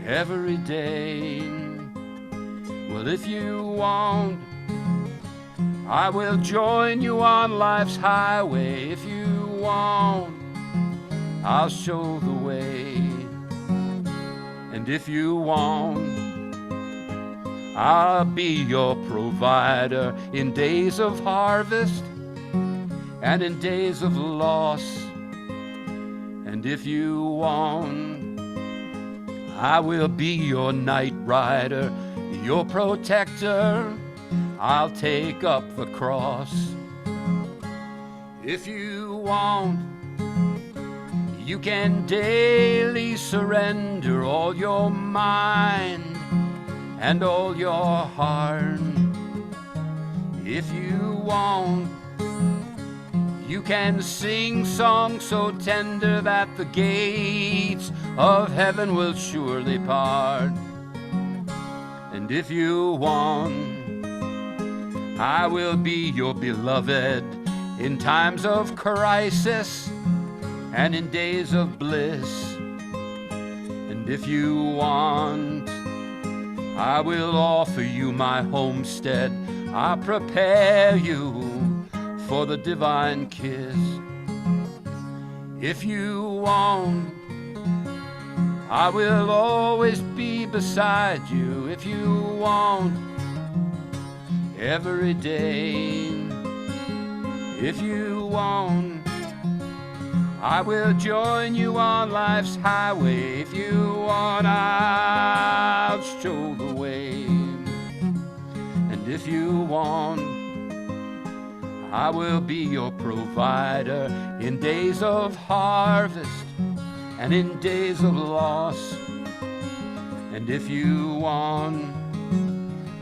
every day. Well, if you want, I will join you on life's highway. If you want, I'll show the way. And if you want, I'll be your provider in days of harvest and in days of loss. And if you want, I will be your night rider, your protector. I'll take up the cross. If you want, you can daily surrender all your mind and all your heart. If you want, You can sing songs so tender that the gates of heaven will surely part. And if you want, I will be your beloved in times of crisis and in days of bliss. And if you want, I will offer you my homestead. I'll prepare you for the divine kiss. If you want, I will always be beside you. If you want, every day. If you want, I will join you on life's highway. If you want, I'll show the way. And if you want, I will be your provider in days of harvest and in days of loss. And if you want,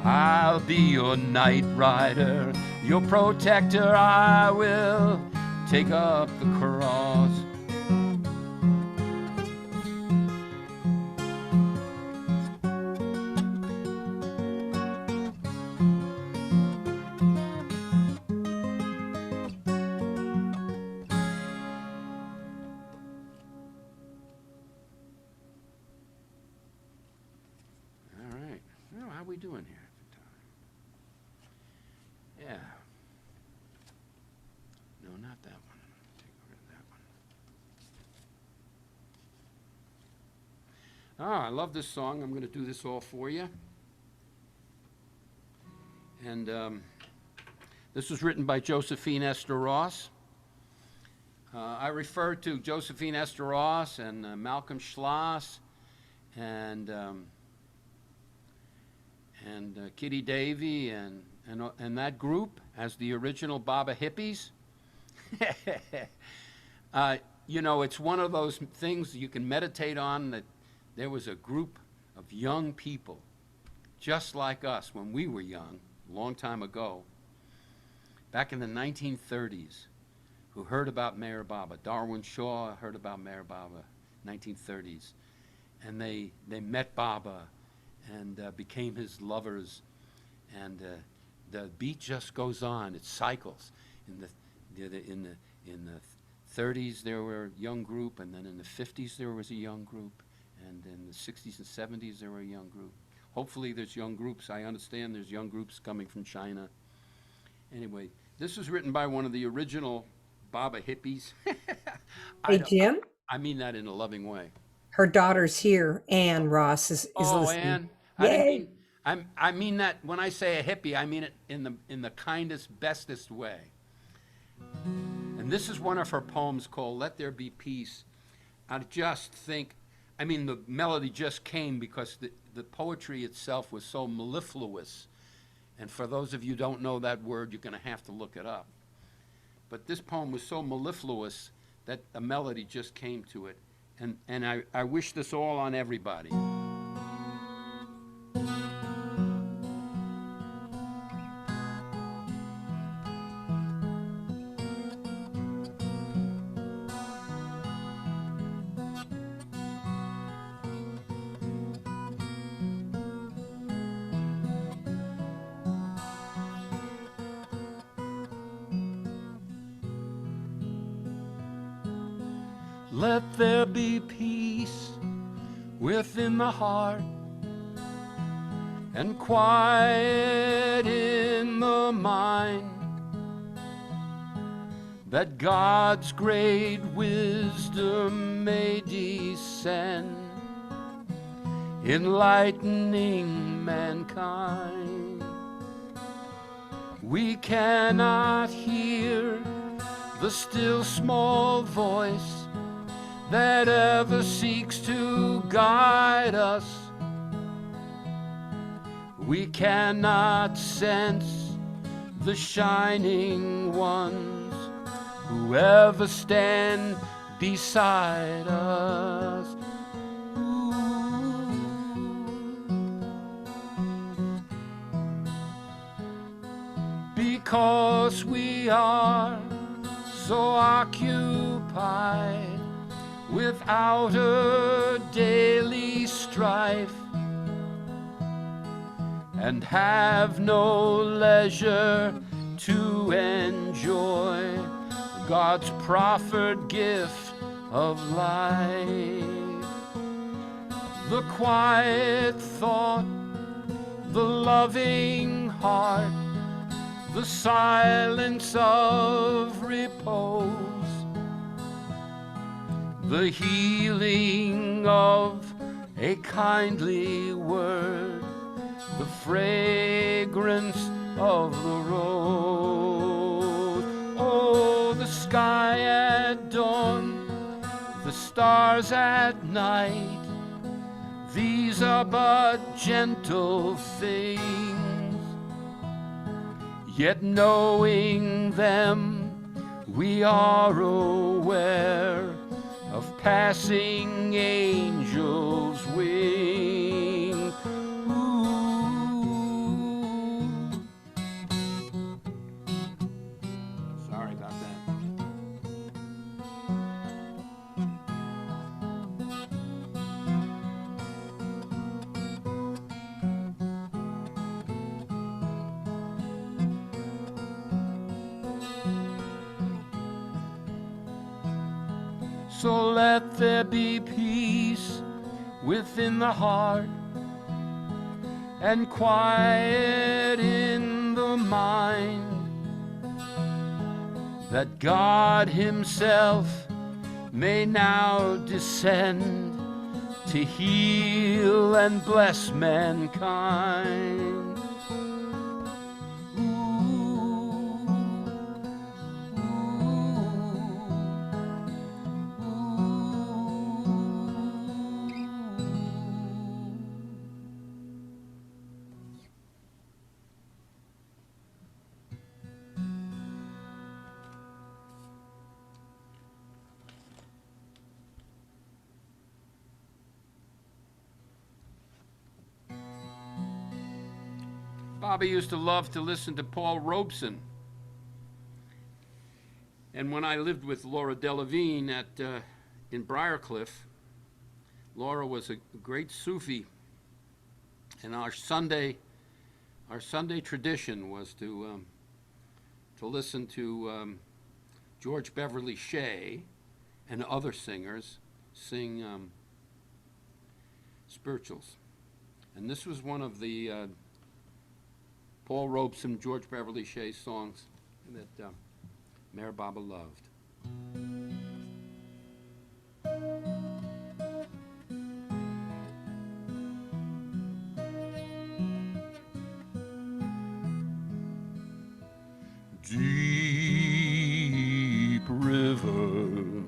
I'll be your night rider, your protector. I will take up the cross. All right. Well, how are we doing here at the time? Yeah. No, not that one. Take rid of that one. Oh, I love this song. I'm going to do this all for you. And this was written by Josephine Esther Ross. I refer to Josephine Esther Ross and Malcolm Schloss and Kitty Davy and that group as the original Baba hippies. You know, it's one of those things you can meditate on, that there was a group of young people just like us when we were young, a long time ago, back in the 1930s, who heard about Meher Baba. Darwin Shaw heard about Meher Baba, 1930s. And they met Baba and became his lovers. And the beat just goes on. It cycles. In the 30s, there were a young group, and then in the 50s, there was a young group, and in the 60s and 70s, there were a young group. Hopefully, there's young groups. I understand there's young groups coming from China. Anyway, this was written by one of the original Baba hippies. Hey, Jim, I mean that in a loving way. her daughter's here. Ann Ross is listening. Ann, Yay. I mean that when I say a hippie, I mean it in the kindest, bestest way. And this is one of her poems called "Let There Be Peace." I just think, I mean, the melody just came because the poetry itself was so mellifluous. And for those of you who don't know that word, you're going to have to look it up. But this poem was so mellifluous that a melody just came to it. And I wish this all on everybody. Let there be peace within the heart and quiet in the mind, that God's great wisdom may descend, enlightening mankind. We cannot hear the still small voice that ever seeks to guide us. We cannot sense the shining ones who ever stand beside us. Ooh. Because we are so occupied with outer daily strife, and have no leisure to enjoy God's proffered gift of life. The quiet thought, the loving heart, the silence of repose, the healing of a kindly word, the fragrance of the rose. Oh, the sky at dawn, the stars at night, these are but gentle things, yet knowing them we are aware of passing angels' wings. Sorry about that. So let there be peace within the heart, and quiet in the mind, that God Himself may now descend to heal and bless mankind. Bobby used to love to listen to Paul Robeson. And when I lived with Laura Delavigne in Briarcliff, Laura was a great Sufi. And our Sunday tradition was to listen to George Beverly Shea and other singers sing spirituals. And this was one of the Paul Robeson, George Beverly Shea songs that Mayor Baba loved. Deep river,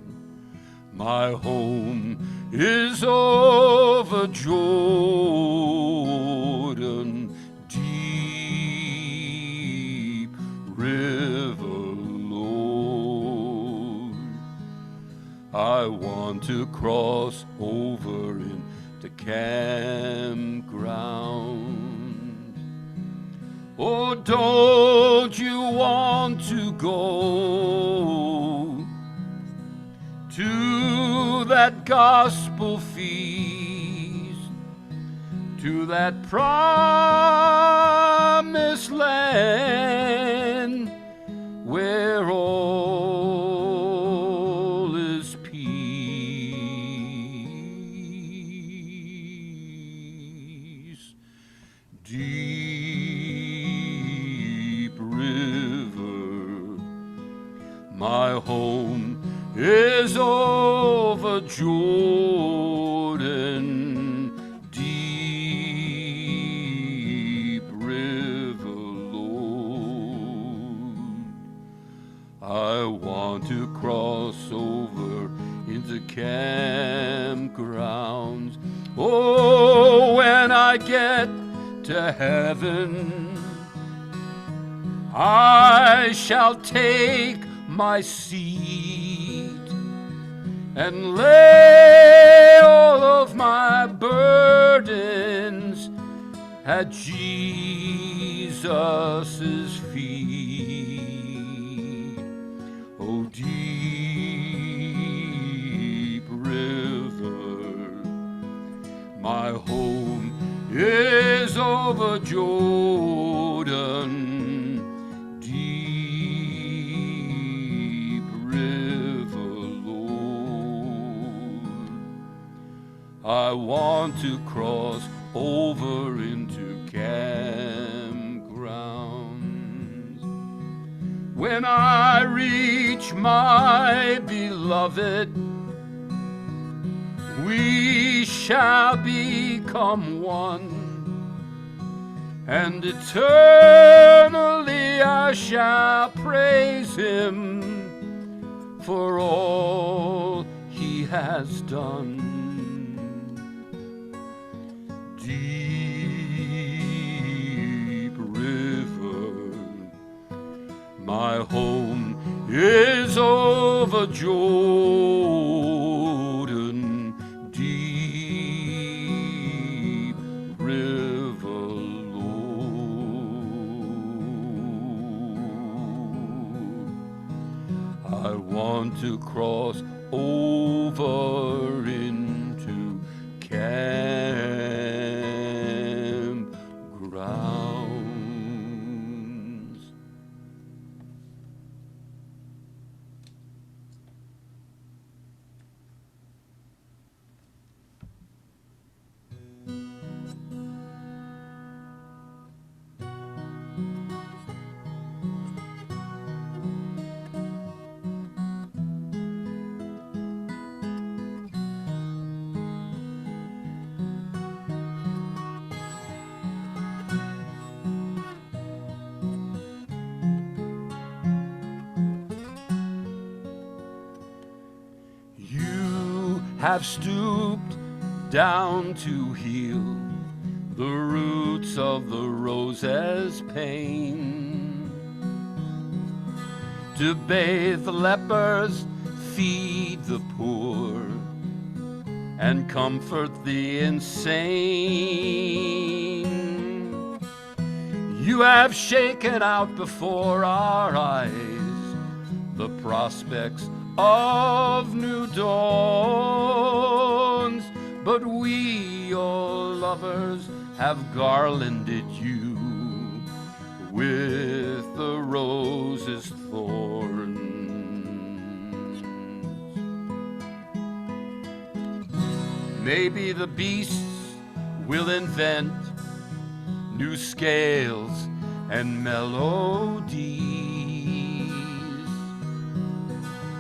my home is over Jordan. Deep river, Lord, I want to cross over into campground. Oh, don't you want to go to that gospel feast, to that promised land where all is peace? Deep river, my home is over Jordan. Deep river, Lord, I want to cross over into campgrounds. Oh, when I get to heaven, I shall take my seat and lay all of my burdens at Jesus' feet. Oh, dear My home is over Jordan, deep river, Lord. I want to cross over into campgrounds. When I reach my beloved, we shall become one, and eternally I shall praise him for all he has done. Deep river, my home is over Jordan, deep river, Lord. I want to cross over into campgrounds. You have stooped down to heal the roots of the rose's pain, to bathe the lepers, feed the poor, and comfort the insane. You have shaken out before our eyes the prospects of new dawns, but we, your lovers, have garlanded you with the rose's thorns. Maybe the beasts will invent new scales and melodies.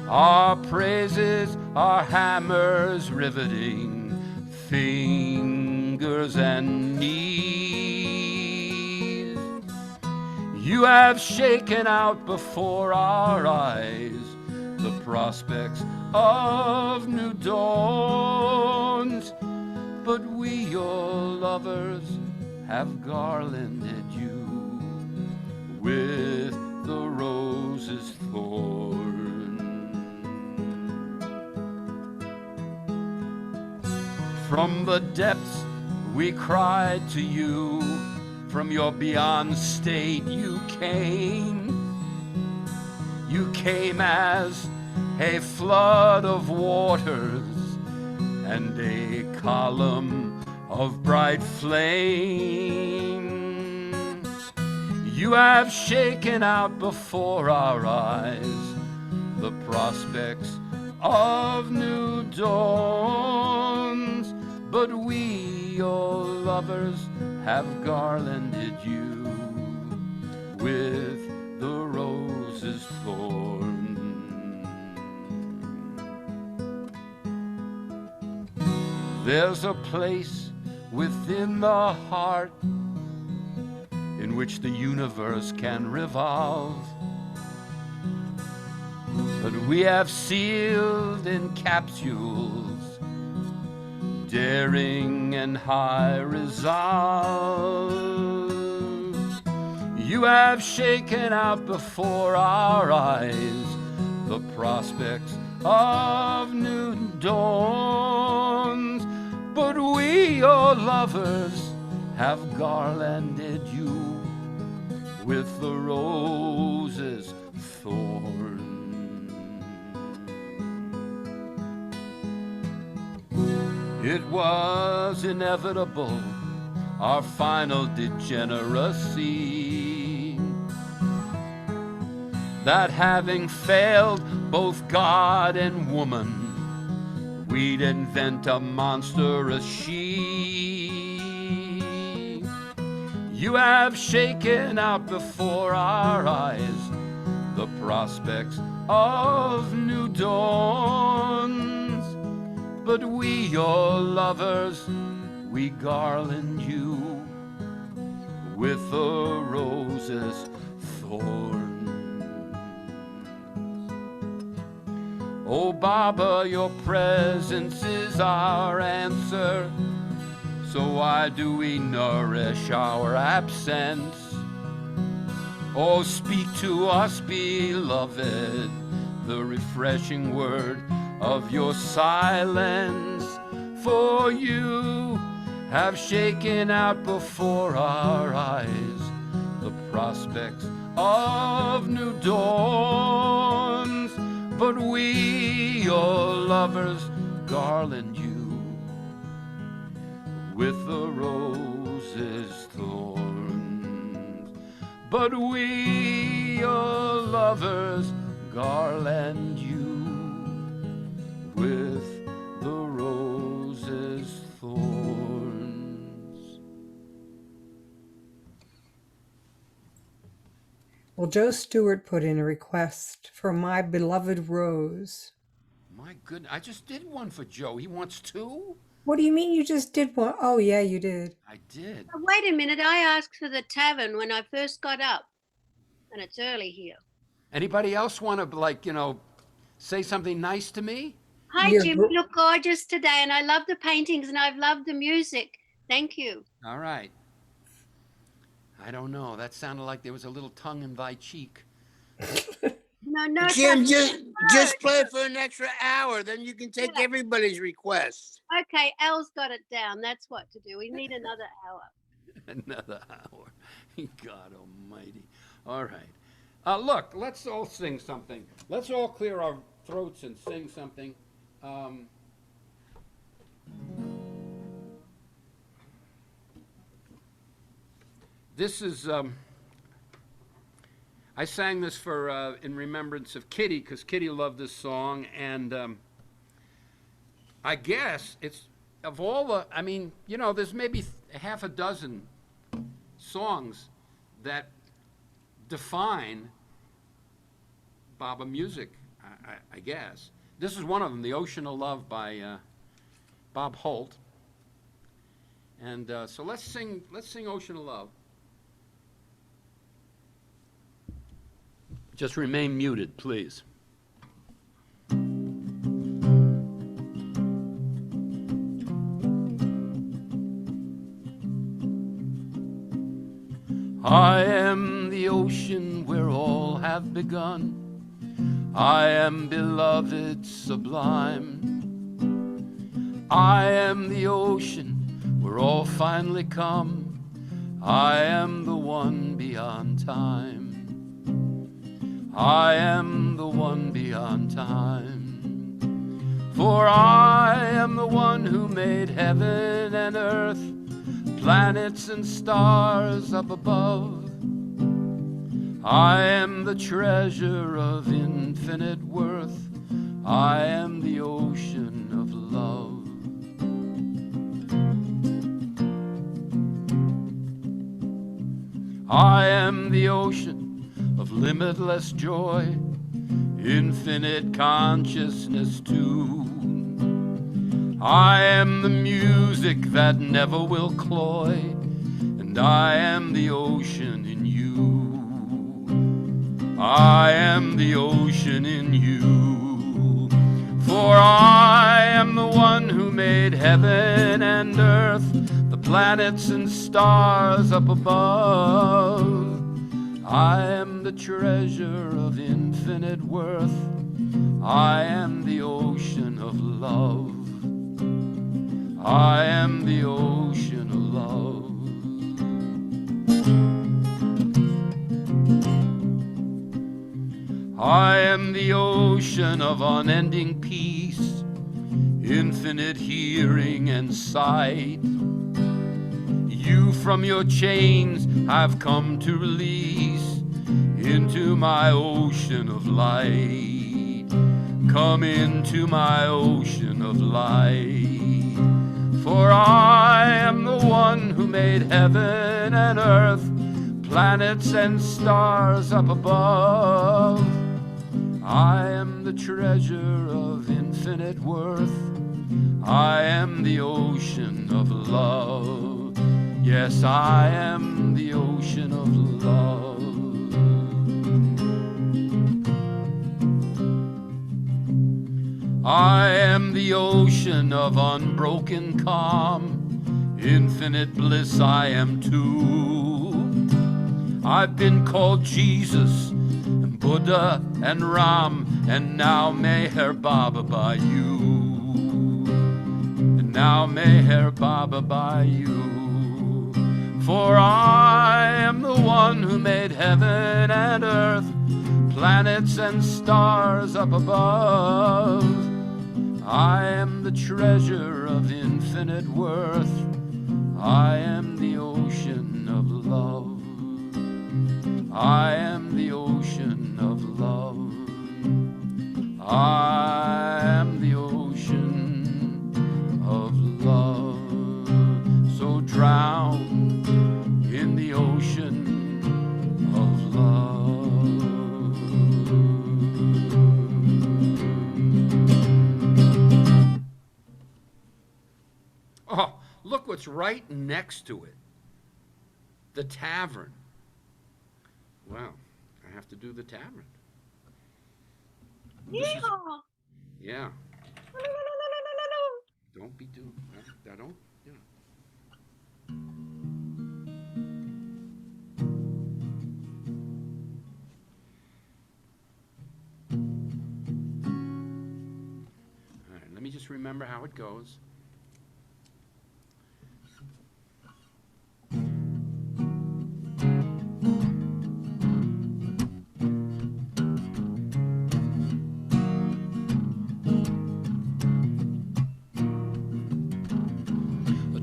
Our praises are hammers riveting fingers and knees. You have shaken out before our eyes the prospects of new dawns, but we, your lovers, have garlanded you with the rose's thorn. From the depths we cried to you, from your beyond state you came. You came as a flood of waters and a column of bright flame. You have shaken out before our eyes the prospects of new dawns, but we, your lovers, have garlanded you with the rose's thorn. There's a place within the heart in which the universe can revolve, but we have sealed in capsules daring and high resolve. You have shaken out before our eyes the prospects of new dawns, but we, your lovers, have garlanded you with the rose's thorn. It was inevitable, our final degeneracy, that having failed both God and woman, we'd invent a monstrous she. You have shaken out before our eyes the prospects of new dawns, but we, your lovers, we garland you with the rose's thorns. Oh, Baba, your presence is our answer, so why do we nourish our absence? Oh, speak to us, beloved, the refreshing word of your silence, for you have shaken out before our eyes the prospects of new dawns, but we, your lovers, garland you with the rose's thorns. But we, your lovers, garland you with the rose's thorns. Well, Joe Stewart put in a request for My Beloved Rose. My goodness, I just did one for Joe. He wants two? What do you mean you just did one? Oh, yeah, you did. I did. Oh, wait a minute. I asked for the tavern when I first got up, and it's early here. Anybody else want to, like, say something nice to me? Hi, Yeah, Jim. You look gorgeous today, and I love the paintings, and I've loved the music. Thank you. All right. I don't know. That sounded like there was a little tongue in thy cheek. No, Jim, just play for an extra hour, then you can take everybody's request. Okay, Al's got it down. That's what to do. We need another hour. Another hour. God almighty. All right. Look, let's all sing something. Let's all clear our throats and sing something. This is, I sang this for in remembrance of Kitty, because Kitty loved this song, and I guess it's, of all the, there's maybe half a dozen songs that define Baba music, I guess. This is one of them, The Ocean of Love by Bob Holt. And so let's sing Ocean of Love. Just remain muted, please. I am the ocean where all have begun. I am beloved sublime. I am the ocean where all finally come. I am the one beyond time. I am the one beyond time. For I am the one who made heaven and earth, planets and stars up above. I am the treasure of infinite worth. I am the ocean of love. I am the ocean of limitless joy, infinite consciousness too. I am the music that never will cloy, and I am the ocean in you. I am the ocean in you. For I am the one who made heaven and earth, the planets and stars up above. I am the treasure of infinite worth. I am the ocean of love. I am the ocean of love. I am the ocean of unending peace, infinite hearing and sight. You from your chains I've come to release into my ocean of light. Come into my ocean of light. For I am the one who made heaven and earth, planets and stars up above. I am the treasure of infinite worth. I am the ocean of love. Yes, I am the ocean of love. I am the ocean of unbroken calm. Infinite bliss I am too. I've been called Jesus and Buddha and Ram, and now Meher Baba by you. And now Meher Baba by you. For I am the one who made heaven and earth, planets and stars up above. I am the treasure of infinite worth. I am the ocean of love. I am the ocean of love. I am the ocean of love. So drown in the ocean of love. Oh, look what's right next to it. The tavern. Well, I have to do the tavern. Yeehaw! Yeah. Don't be doing that. I don't, you know. All right, let me just remember how it goes.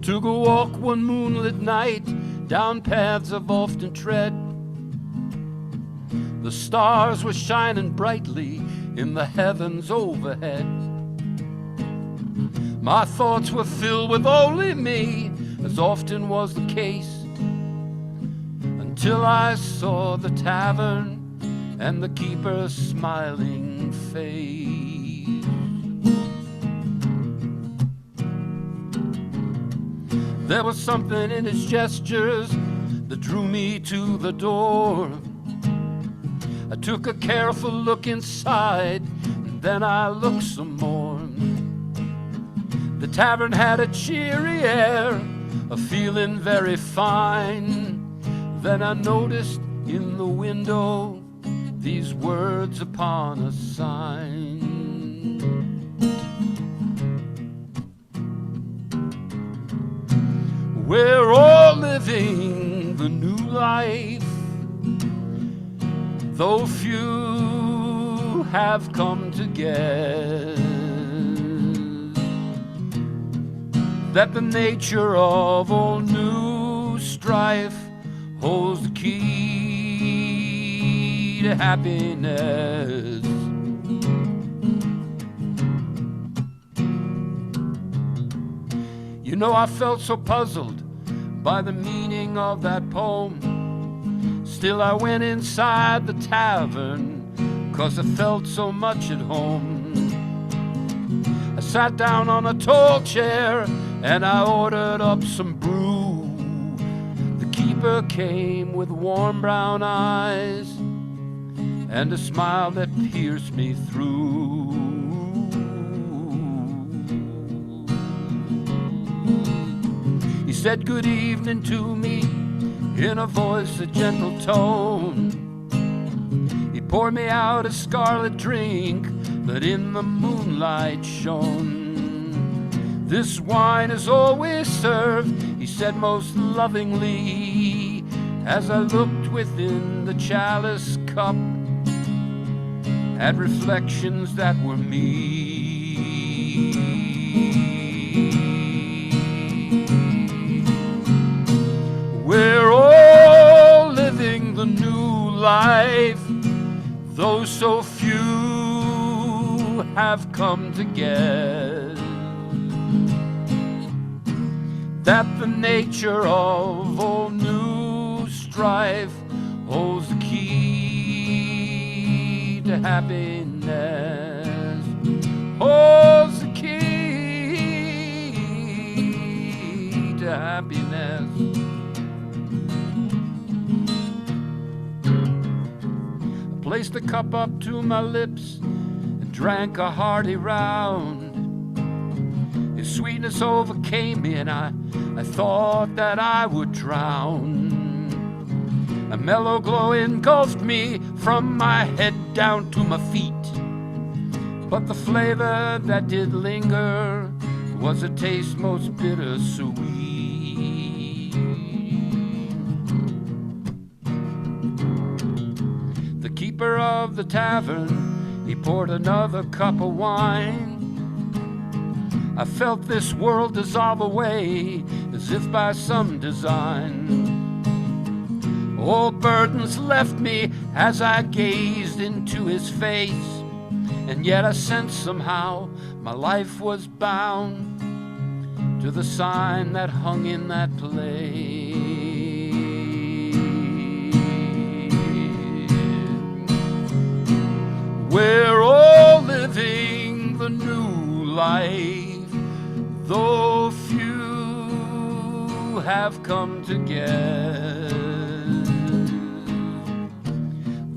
Took a walk one moonlit night down paths I've often tread. The stars were shining brightly in the heavens overhead. My thoughts were filled with only me, as often was the case, until I saw the tavern and the keeper's smiling face. There was something in his gestures that drew me to the door. I took a careful look inside, and then I looked some more. The tavern had a cheery air, a feeling very fine. Then I noticed in the window these words upon a sign. We're all living the new life, though few have come to guess that the nature of all new strife holds the key to happiness. You know, I felt so puzzled by the meaning of that poem. Still I went inside the tavern, 'cause I felt so much at home. I sat down on a tall chair and I ordered up some brew. The keeper came with warm brown eyes and a smile that pierced me through. He said good evening to me in a voice, a gentle tone. He poured me out a scarlet drink that in the moonlight shone. This wine is always served, he said most lovingly, as I looked within the chalice cup at reflections that were me. We're all living the new life, though so few have come to guess that the nature of all new strife holds the key to happiness, holds the key to happiness. I placed the cup up to my lips and drank a hearty round. His sweetness overcame me, and I thought that I would drown. A mellow glow engulfed me from my head down to my feet, but the flavor that did linger was a taste most bittersweet. The keeper of the tavern, he poured another cup of wine. I felt this world dissolve away as if by some design. All burdens left me as I gazed into his face, and yet I sensed somehow my life was bound to the sign that hung in that place. We're all living the new life, though few have come to guess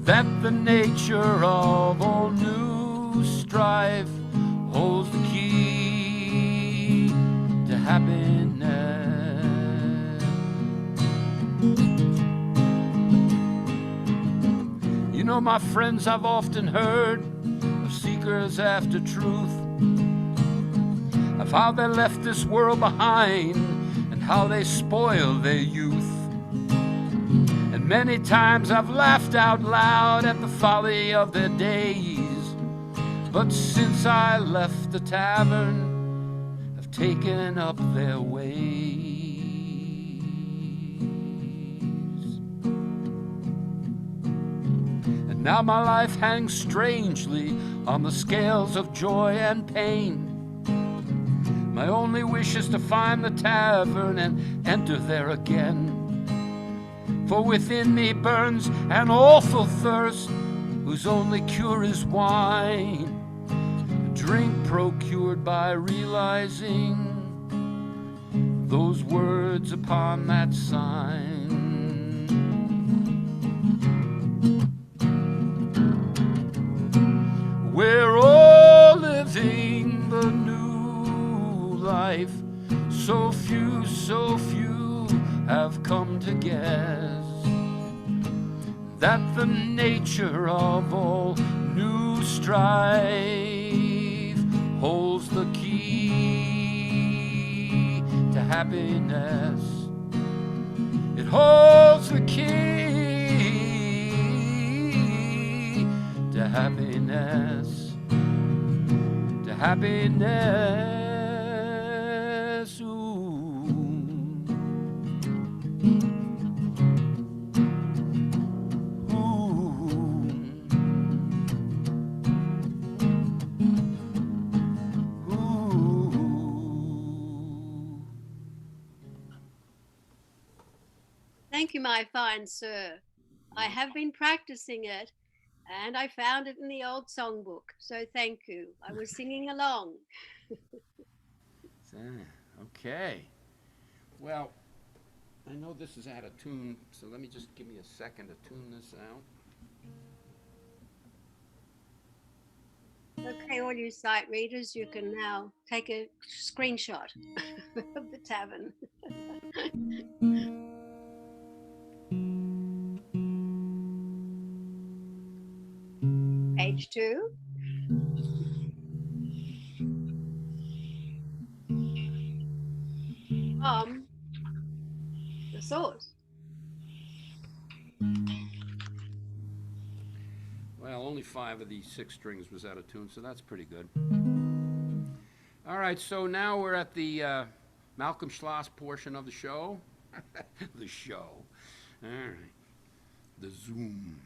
that the nature of all new strife holds the key to happiness. You know, my friends, I've often heard of seekers after truth, of how they left this world behind and how they spoiled their youth. And many times I've laughed out loud at the folly of their days, but since I left the tavern, I've taken up their ways. And now my life hangs strangely on the scales of joy and pain. My only wish is to find the tavern and enter there again. For within me burns an awful thirst, whose only cure is wine, a drink procured by realizing those words upon that sign. We're all living the new life, so few have come to guess that the nature of all new strife holds the key to happiness. It holds the key to happiness, to happiness. Ooh. Thank you, my fine sir. I have been practicing it, and I found it in the old songbook. So thank you. I was singing along. Okay. Well, I know this is out of tune, so let me just give me a second to tune this out. Okay, all you sight readers, you can now take a screenshot of the tavern. Page 2. From the source. Well, only 5 of these 6 strings was out of tune, so that's pretty good. All right, so now we're at the Malcolm Schloss portion of the show. The show. All right. The Zoom.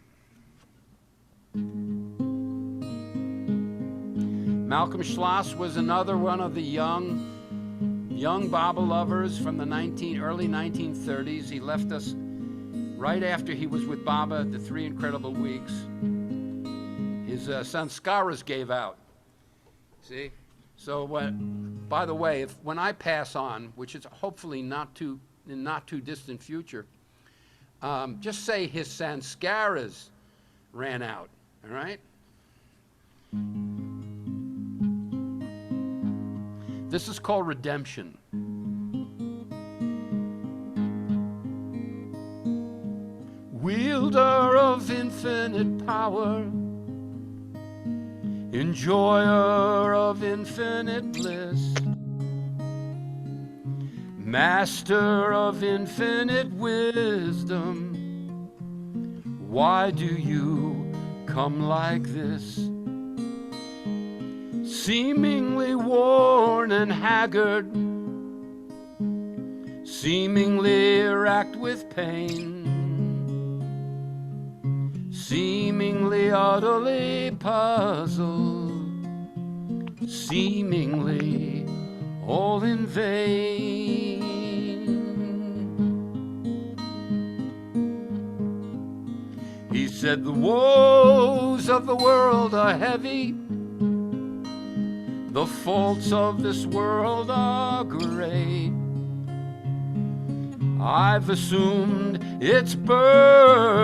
Malcolm Schloss was another one of the young Baba lovers from the early 1930s. He left us right after he was with Baba at the 3 Incredible Weeks. His sanskaras gave out. See? So, by the way, when I pass on, which is hopefully in not too distant future, just say his sanskaras ran out. All right? This is called redemption. Wielder of infinite power, enjoyer of infinite bliss, master of infinite wisdom, why do you come like this? Seemingly worn and haggard, seemingly racked with pain, seemingly utterly puzzled, seemingly all in vain. He said the woes of the world are heavy, the faults of this world are great. I've assumed its burdens,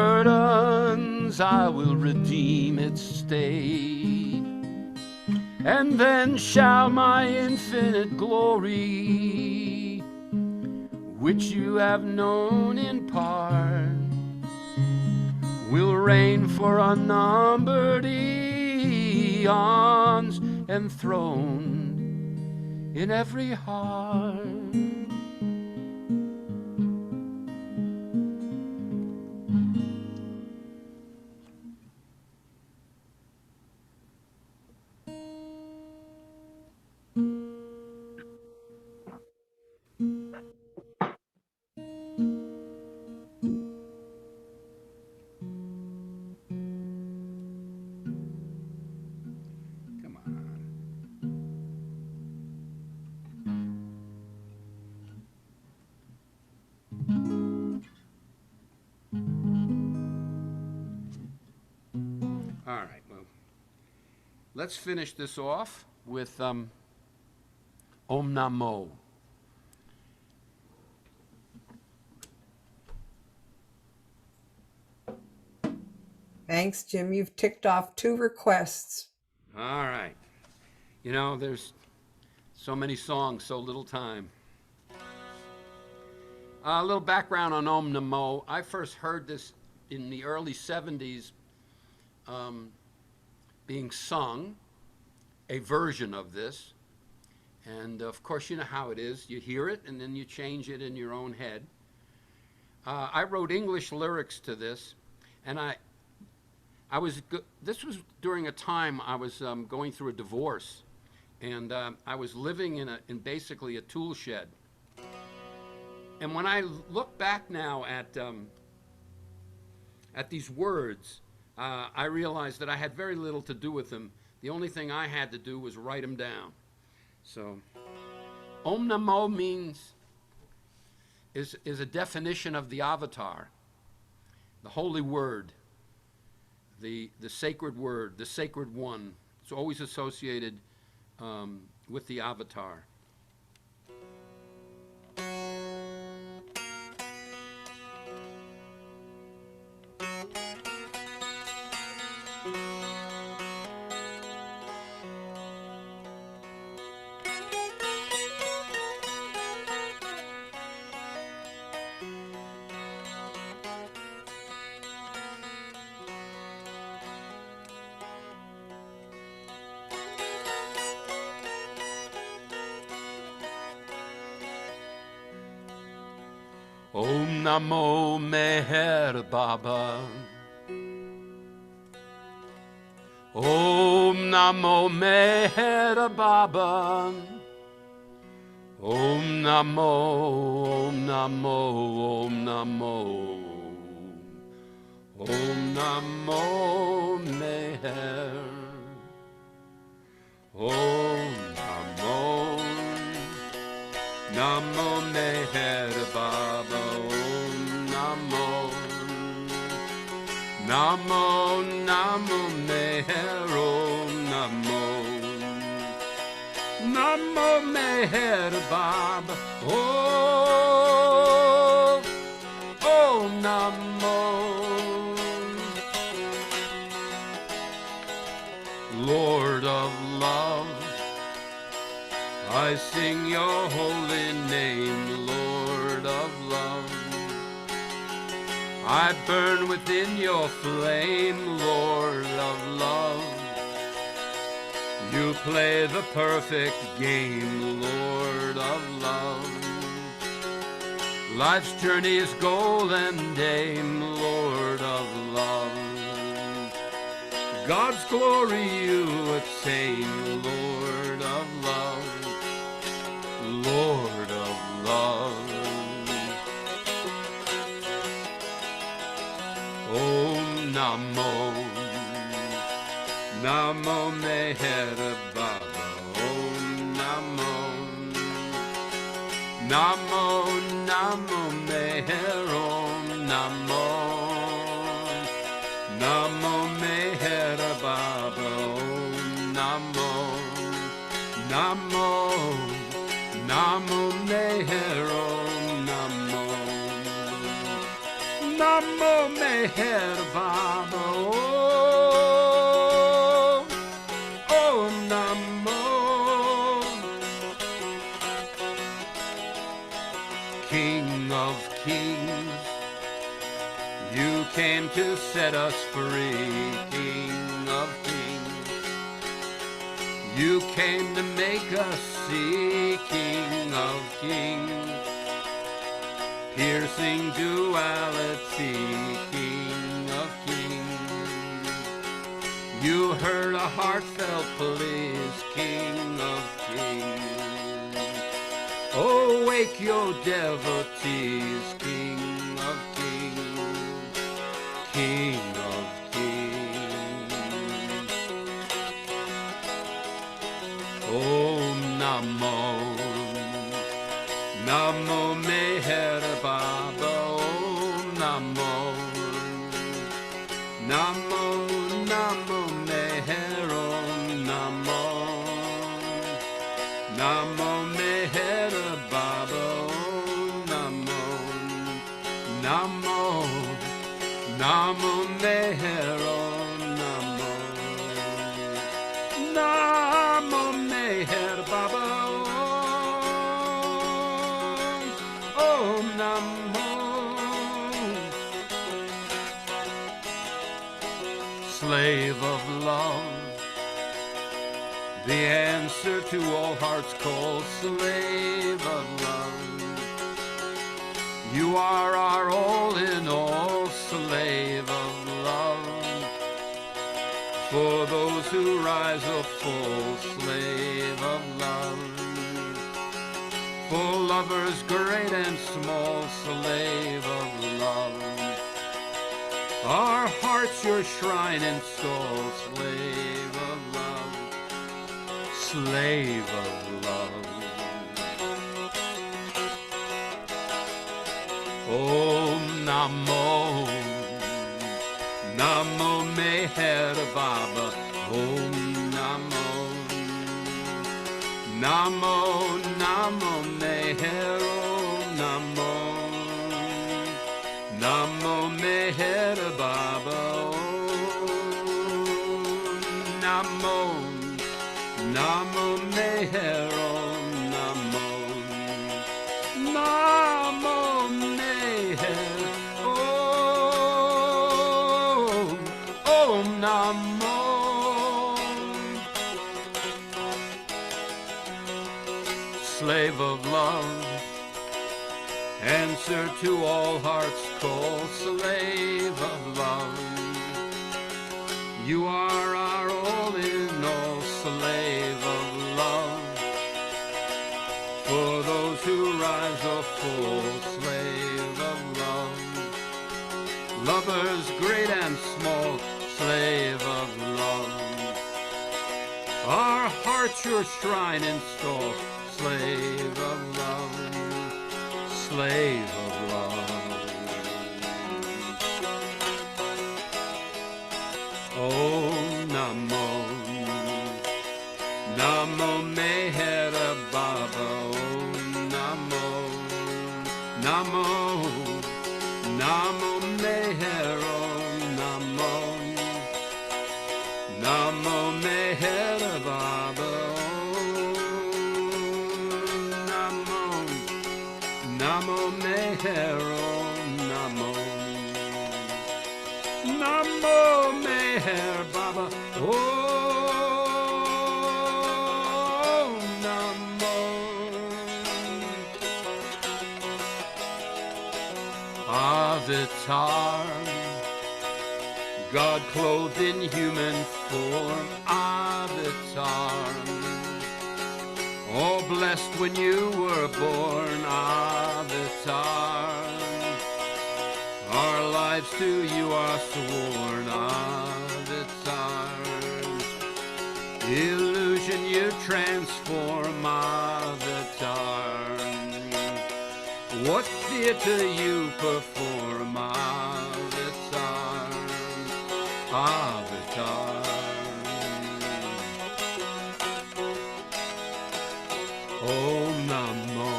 I will redeem its state. And then shall my infinite glory, which you have known in part, will reign for unnumbered eons, enthroned in every heart. Come on. All right, well, let's finish this off with Omnimo. Thanks, Jim. You've ticked off 2 requests. All right. You know, there's so many songs, so little time. A little background on Omnimo. I first heard this in the early 70s being sung, a version of this. And of course, you know how it is. You hear it and then you change it in your own head. I wrote English lyrics to this, and this was during a time I was going through a divorce, and I was living in basically a tool shed. And when I look back now at these words, I realized that I had very little to do with them. The only thing I had to do was write them down. So, Omnimo is a definition of the avatar, the holy word, the sacred word, the sacred one. It's always associated with the avatar. Om Namo Meher Baba. Om Namo Meher Baba. Om Namo, Om Namo, Om Namo. Om Namo Meher. Om Namo, Namo Meher Baba. Om Namo, Namo, Namo Meher. Om Namo, Namo Meher Baba. Oh, Om Namo. Lord of love, I sing your holy name, Lord of love. I burn within your flame, Lord of love. You play the perfect game, Lord of love. Life's journey is golden aim, Lord of love. God's glory you attain, Lord of love, Lord of love. Om Namo, Namo Meher Baba. Om Namo, Namo, Namo Meher. Om Namo, Namo Meher Baba. Om Namo, Namo, Namo Meher. Om Namo, Namo Meher Baba. Om Namo. King of kings, you came to set us free, King of kings. You came to make us see, King of kings. Piercing duality, King of kings. You heard a heartfelt pleas, King of kings. Oh, wake your devotees, King of kings, King of kings. Om Namo, Namo Meher Baba. Om Namo, Namo, Namo Meher. Om Namo, Namo Meher Baba. Om Namo, Namo, Namo Meher. Om Namo, Namo Meher Baba. Om Namo. Slave of love, the answer to all hearts' call, slave of love. You are our all in all, slave of love. For those who rise or fall, slave of love. For lovers great and small, slave of love. Our hearts your shrine and soul, slave of love, slave of love. Om Namo, Namo Meher Baba. Om Namo, Namo, Namo Meher. Om Namo, Namo Meher Baba. Om Namo, Namo Meher. Om Namo, Namo Meher. Om Namo. Slave of love, answer to all hearts' call, slave of love. You are our all in all, slave of love. For the lovers great and small, slave of love. Our hearts your shrine install, slave of love, slave of love. Oh, Namo, Namo Mehera Baba, oh, Namo, Namo, Namo Mehera, Namo, Namo Mehera Baba, oh, Namo, Namo Mehera, Namo, Namo Meher Baba, oh, Namo. Avatar, God clothed in human form, Avatar. Oh, blessed when you were born, Avatar. Our lives to you are sworn, Avatar. Illusion you transform, Avatar. What theater you perform, Avatar, Avatar. Oh, Namo,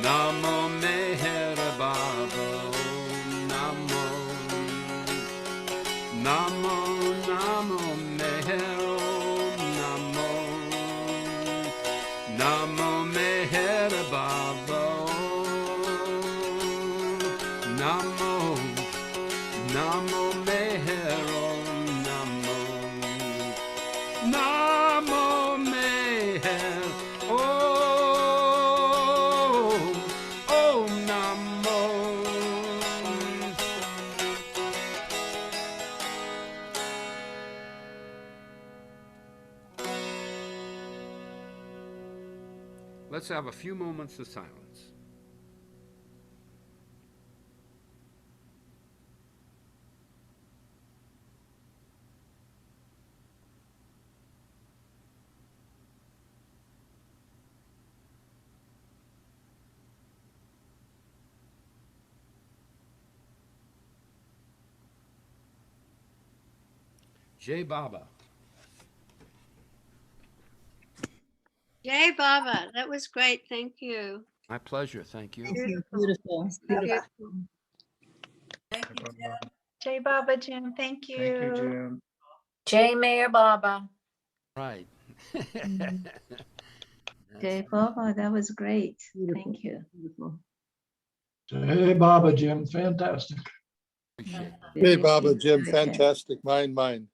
Namo Mehera Baba, oh, Namo, Namo, Namo Mehera, oh, Namo, Namo Mehera Baba, oh, Namo, Namo Mehera, Namo, Namo Meher, oh, oh, Namo. Let's have a few moments of silence. Jai Baba. Yay, Baba. That was great. Thank you. My pleasure. Thank you. Beautiful. Beautiful. Thank you, Jim. Jay Baba Jim, thank you. Thank you, Jim. Jay Mayor Baba. Right. Jay Baba, that was great. Thank you. Hey, Baba, Jim, fantastic. Appreciate Hey, Baba, Jim, Okay. fantastic. Mine.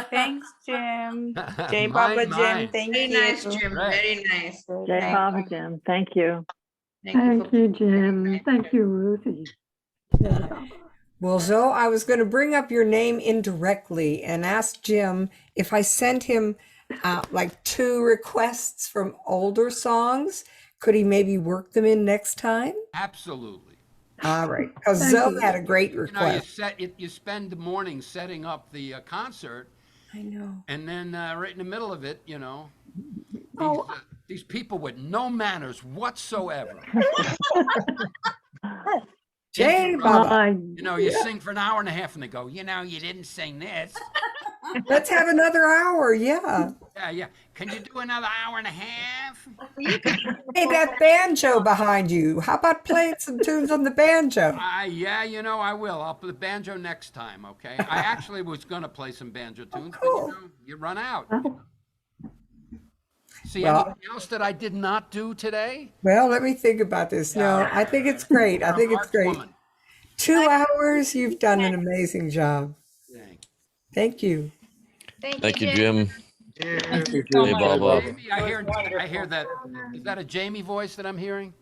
Thanks, Jim. it. Jay Mine, Baba Jim, mine. thank Very you. nice, Jim. Right. Very nice. Jay Thank Baba you. Jim, thank you. Thank you, Jim. Thank you, Ruthie. Well, Zoe, I was going to bring up your name indirectly and ask Jim if I sent him like 2 requests from older songs, could he maybe work them in next time? Absolutely. All right, because Thank Zoe you. had a great You know, request. you spend the morning setting up the concert, I know. and then right in the middle of it, you know, Oh. these people with no manners whatsoever. Jay Interrupt. Baba, You know, you sing for an hour and a half, and they go, you know, you didn't sing this. let's have another hour. Yeah. Yeah. Can you do another hour and a half? Hey, that banjo behind you. How about playing some tunes on the banjo? Yeah, you know, I will. I'll play the banjo next time, okay? I actually was going to play some banjo tunes, cool. but, you know, you run out. Oh. See, Well- anything else that I did not do today? Well, let me think about this. No, I think it's great. I think it's Arts great. woman. 2 hours, you've done an amazing job. Thank Thank you. Thank you, Jim. Thank you, so Jim. much. Jay you. Baba. Jamie, I hear that. Is that a Jamie voice that I'm hearing?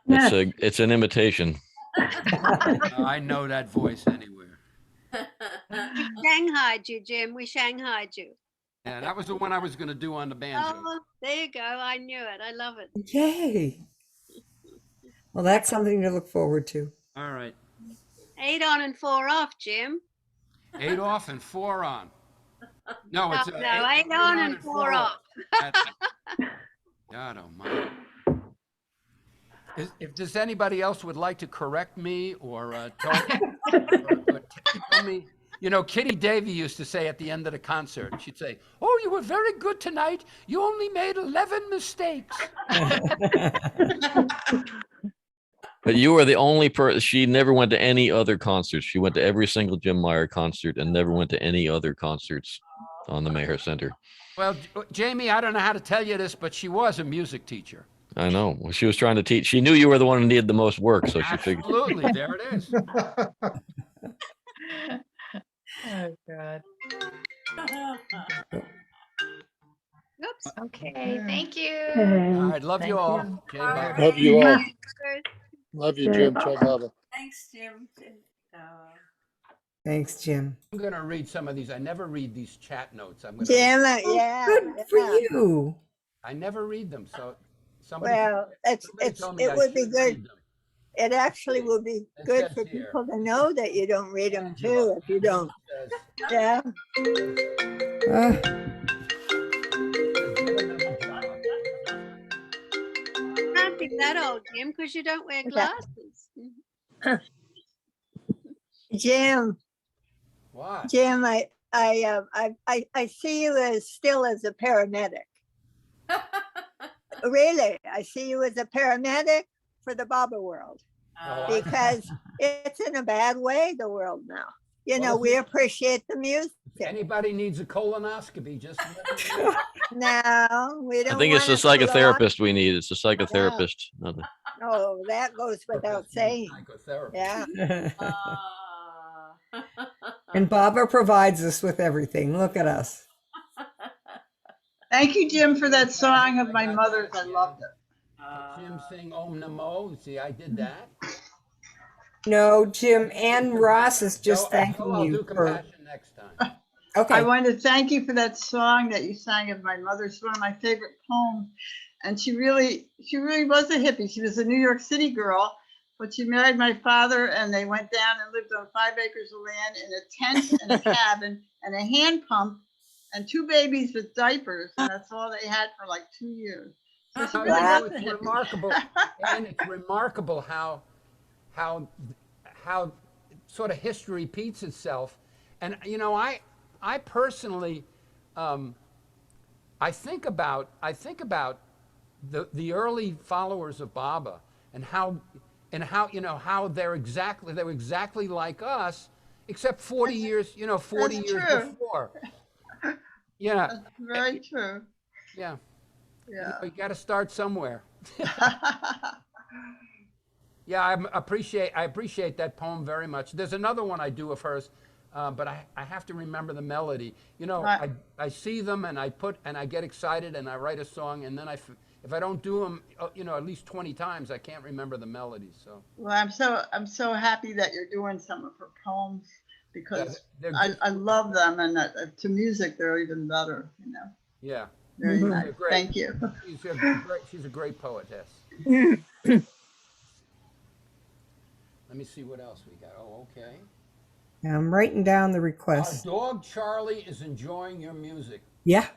Yes. It's an imitation. I know that voice anywhere. We shanghaied you, Jim. We shanghaied you. Yeah, that was the one I was going to do on the banjo. Oh, there you go. I knew it. I love it. Yay. Well, that's something to look forward to. All right. 8 on and 4 off, Jim. 8 off and 4 on. No, it's No, 8 on and 4 off. God almighty. If does anybody else would like to correct me or tell me, you know, Kitty Davy used to say at the end of the concert, she'd say, "Oh, you were very good tonight. You only made 11 mistakes." But you were the only person, she never went to any other concerts. She went to every single Jim Meyer concert and never went to any other concerts on the Meyer Center. Well, Jamie, I don't know how to tell you this, but she was a music teacher. I know. Well, she was trying to teach. She knew you were the one who needed the most work, so she figured. Absolutely, there it is. Oh, God. Oops. Okay, thank you. Okay. All right, love you all. Jay, bye. Love you all. Thank you. Love you, Jim. Ciao, Baba. Thanks, Jim. Thanks, Jim. I'm going to read some of these. I never read these chat notes. I'm going Jim, to. yeah. Good for you. I never read them, so somebody. Well, somebody told me it I would be should good. read them. It actually would be It good says for here. people to know that you don't read them Angela, too, if you don't. says, Yeah. You can't be that old, Jim, because you don't wear glasses. Jim, What? Jim, I see you as still as a paramedic. Really, I see you as a paramedic for the Baba world, because it's in a bad way, the world now. You know, we appreciate the music. If anybody needs a colonoscopy, just let me know. No, we don't. I think it's a want a psychotherapist we need. It's a psychotherapist. Oh, that goes without saying. Psychotherapy. Yeah. And Baba provides us with everything. Look at us. Thank you, Jim, for that song of my mother's. I loved it. Jim sing Omnimo. See, I did that. No, Jim, and Ross is just So thanking I'll you do for. compassion next time. Okay. I wanted to thank you for that song that you sang of my mother's. One of my favorite poems. And she really was a hippie. She was a New York City girl, but she married my father, and they went down and lived on 5 acres of land in a tent and a cabin and a hand pump and 2 babies with diapers, and that's all they had for like 2 years. So she really was a It's hippie. remarkable, and it's remarkable how sort of history repeats itself. And you know, I personally, I think about the early followers of Baba and how you know how they were exactly like us, except 40 years true. before. Yeah. That's very true. Yeah. Yeah. You got to start somewhere. Yeah, I appreciate that poem very much. There's another one I do of hers, but I have to remember the melody. You know, Right. I see them and I get excited and I write a song, and then if I don't do them, you know, at least 20 times, I can't remember the melody. So. Well, I'm so happy that you're doing some of her poems, because they're I love them, and to music they're even better. You know. Yeah. Very Mhm. nice. They're great. Thank you. She's a great poetess. Let me see what else we got. Oh, okay. Now I'm writing down the Our requests. dog Charlie is enjoying your music. Yeah.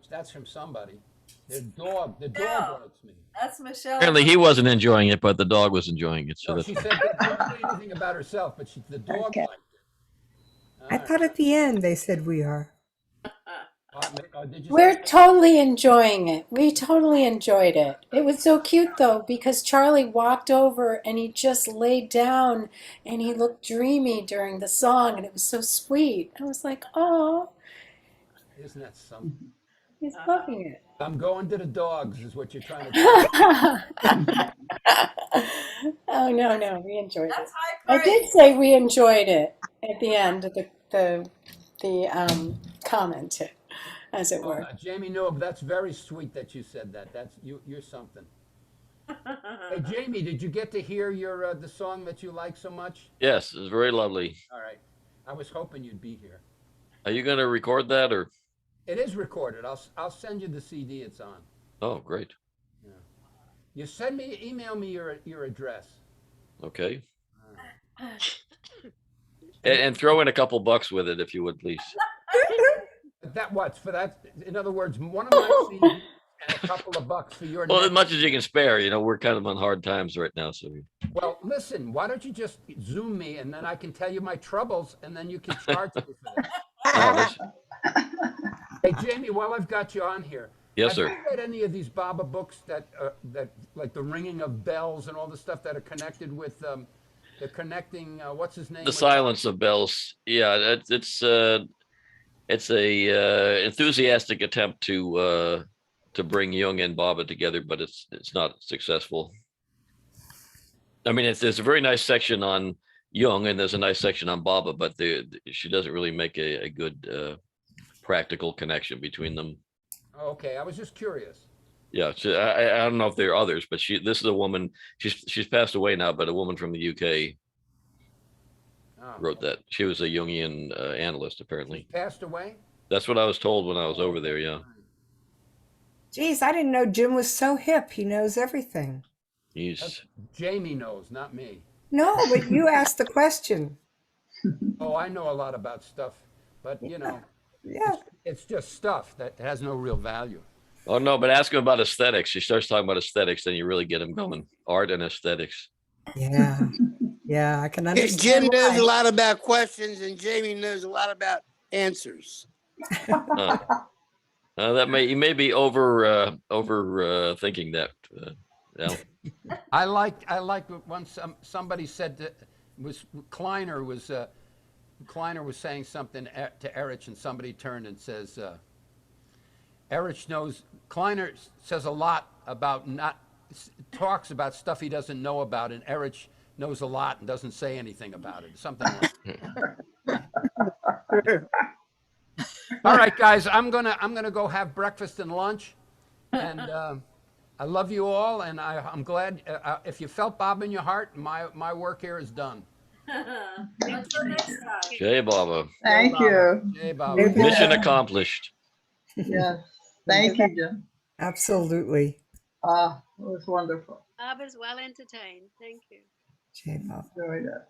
That's from somebody. The dog writes me. That's Michelle. Apparently he wasn't enjoying it, but the dog was enjoying it. So No, that's she said she didn't say anything about herself, but the dog Okay. liked it. I thought at the end they said we are. Did you We're say- totally enjoying it. We totally enjoyed it. It was so cute though, because Charlie walked over and he just laid down and he looked dreamy during the song, and it was so sweet. I was like, oh, Isn't that something? he's loving it. I'm going to the dogs, is what you're trying to tell me. Oh no, we enjoyed it. I did say we enjoyed it at the end of the comment, as it were. Jamie, no, that's very sweet that you said that. That's you're something. Hey, Jamie, did you get to hear your the song that you like so much? yes, it's very lovely. All right. I was hoping you'd be here. Are you going to record that or? It is recorded. I'll send you the CD it's on. Oh, great. Yeah. You email me your address. Okay. And throw in a couple bucks with it if you would, please. That what's for that? In other words, one of my CDs and a couple of bucks for your Well, as next. much as you can spare. We're kind of on hard times right now, so. Well, listen, why don't you just Zoom me and then I can tell you my troubles and then you can charge me for that. Hey, Jamie, while I've got you on here. Yes, sir. Have you read any of these Baba books that like the ringing of bells and all the stuff that are connected with the connecting, what's his name? The Silence of Bells. Yeah, it's a enthusiastic attempt to bring Jung and Baba together, but it's not successful. I mean, there's a very nice section on Jung and there's a nice section on Baba, but she doesn't really make a good practical connection between them. Okay, I was just curious. Yeah, so I don't know if there are others, but this is a woman. She's passed away now, but a woman from the UK wrote that. She was a Jungian analyst, apparently. Passed away? That's what I was told when I was over there. Yeah. Geez, I didn't know Jim was so hip. He knows everything. Jamie knows, not me. No, but you asked the question. Oh, I know a lot about stuff, but Yeah. it's just stuff that has no real value. Oh no, but ask him about aesthetics. She starts talking about aesthetics, then you really get him going. Art and aesthetics. Yeah. Yeah, I can Jim understand. knows why. a lot about questions, and Jamie knows a lot about answers. You may be over thinking that. Yeah. I liked when somebody said that Kleiner was saying something to Erich, and somebody turned and says, Kleiner says a lot about talks about stuff he doesn't know about, and Erich knows a lot and doesn't say anything about it. Something like that. All right, guys, I'm gonna go have breakfast and lunch, and I love you all, and I'm glad if you felt Bob in your heart, my work here is done. Until next time. Jai Baba. Thank you. Jai Baba. Mission accomplished. Yes. Thank you, Jim. Absolutely. It was wonderful. Baba's well entertained. Thank you. Jay Bob. Enjoyed it.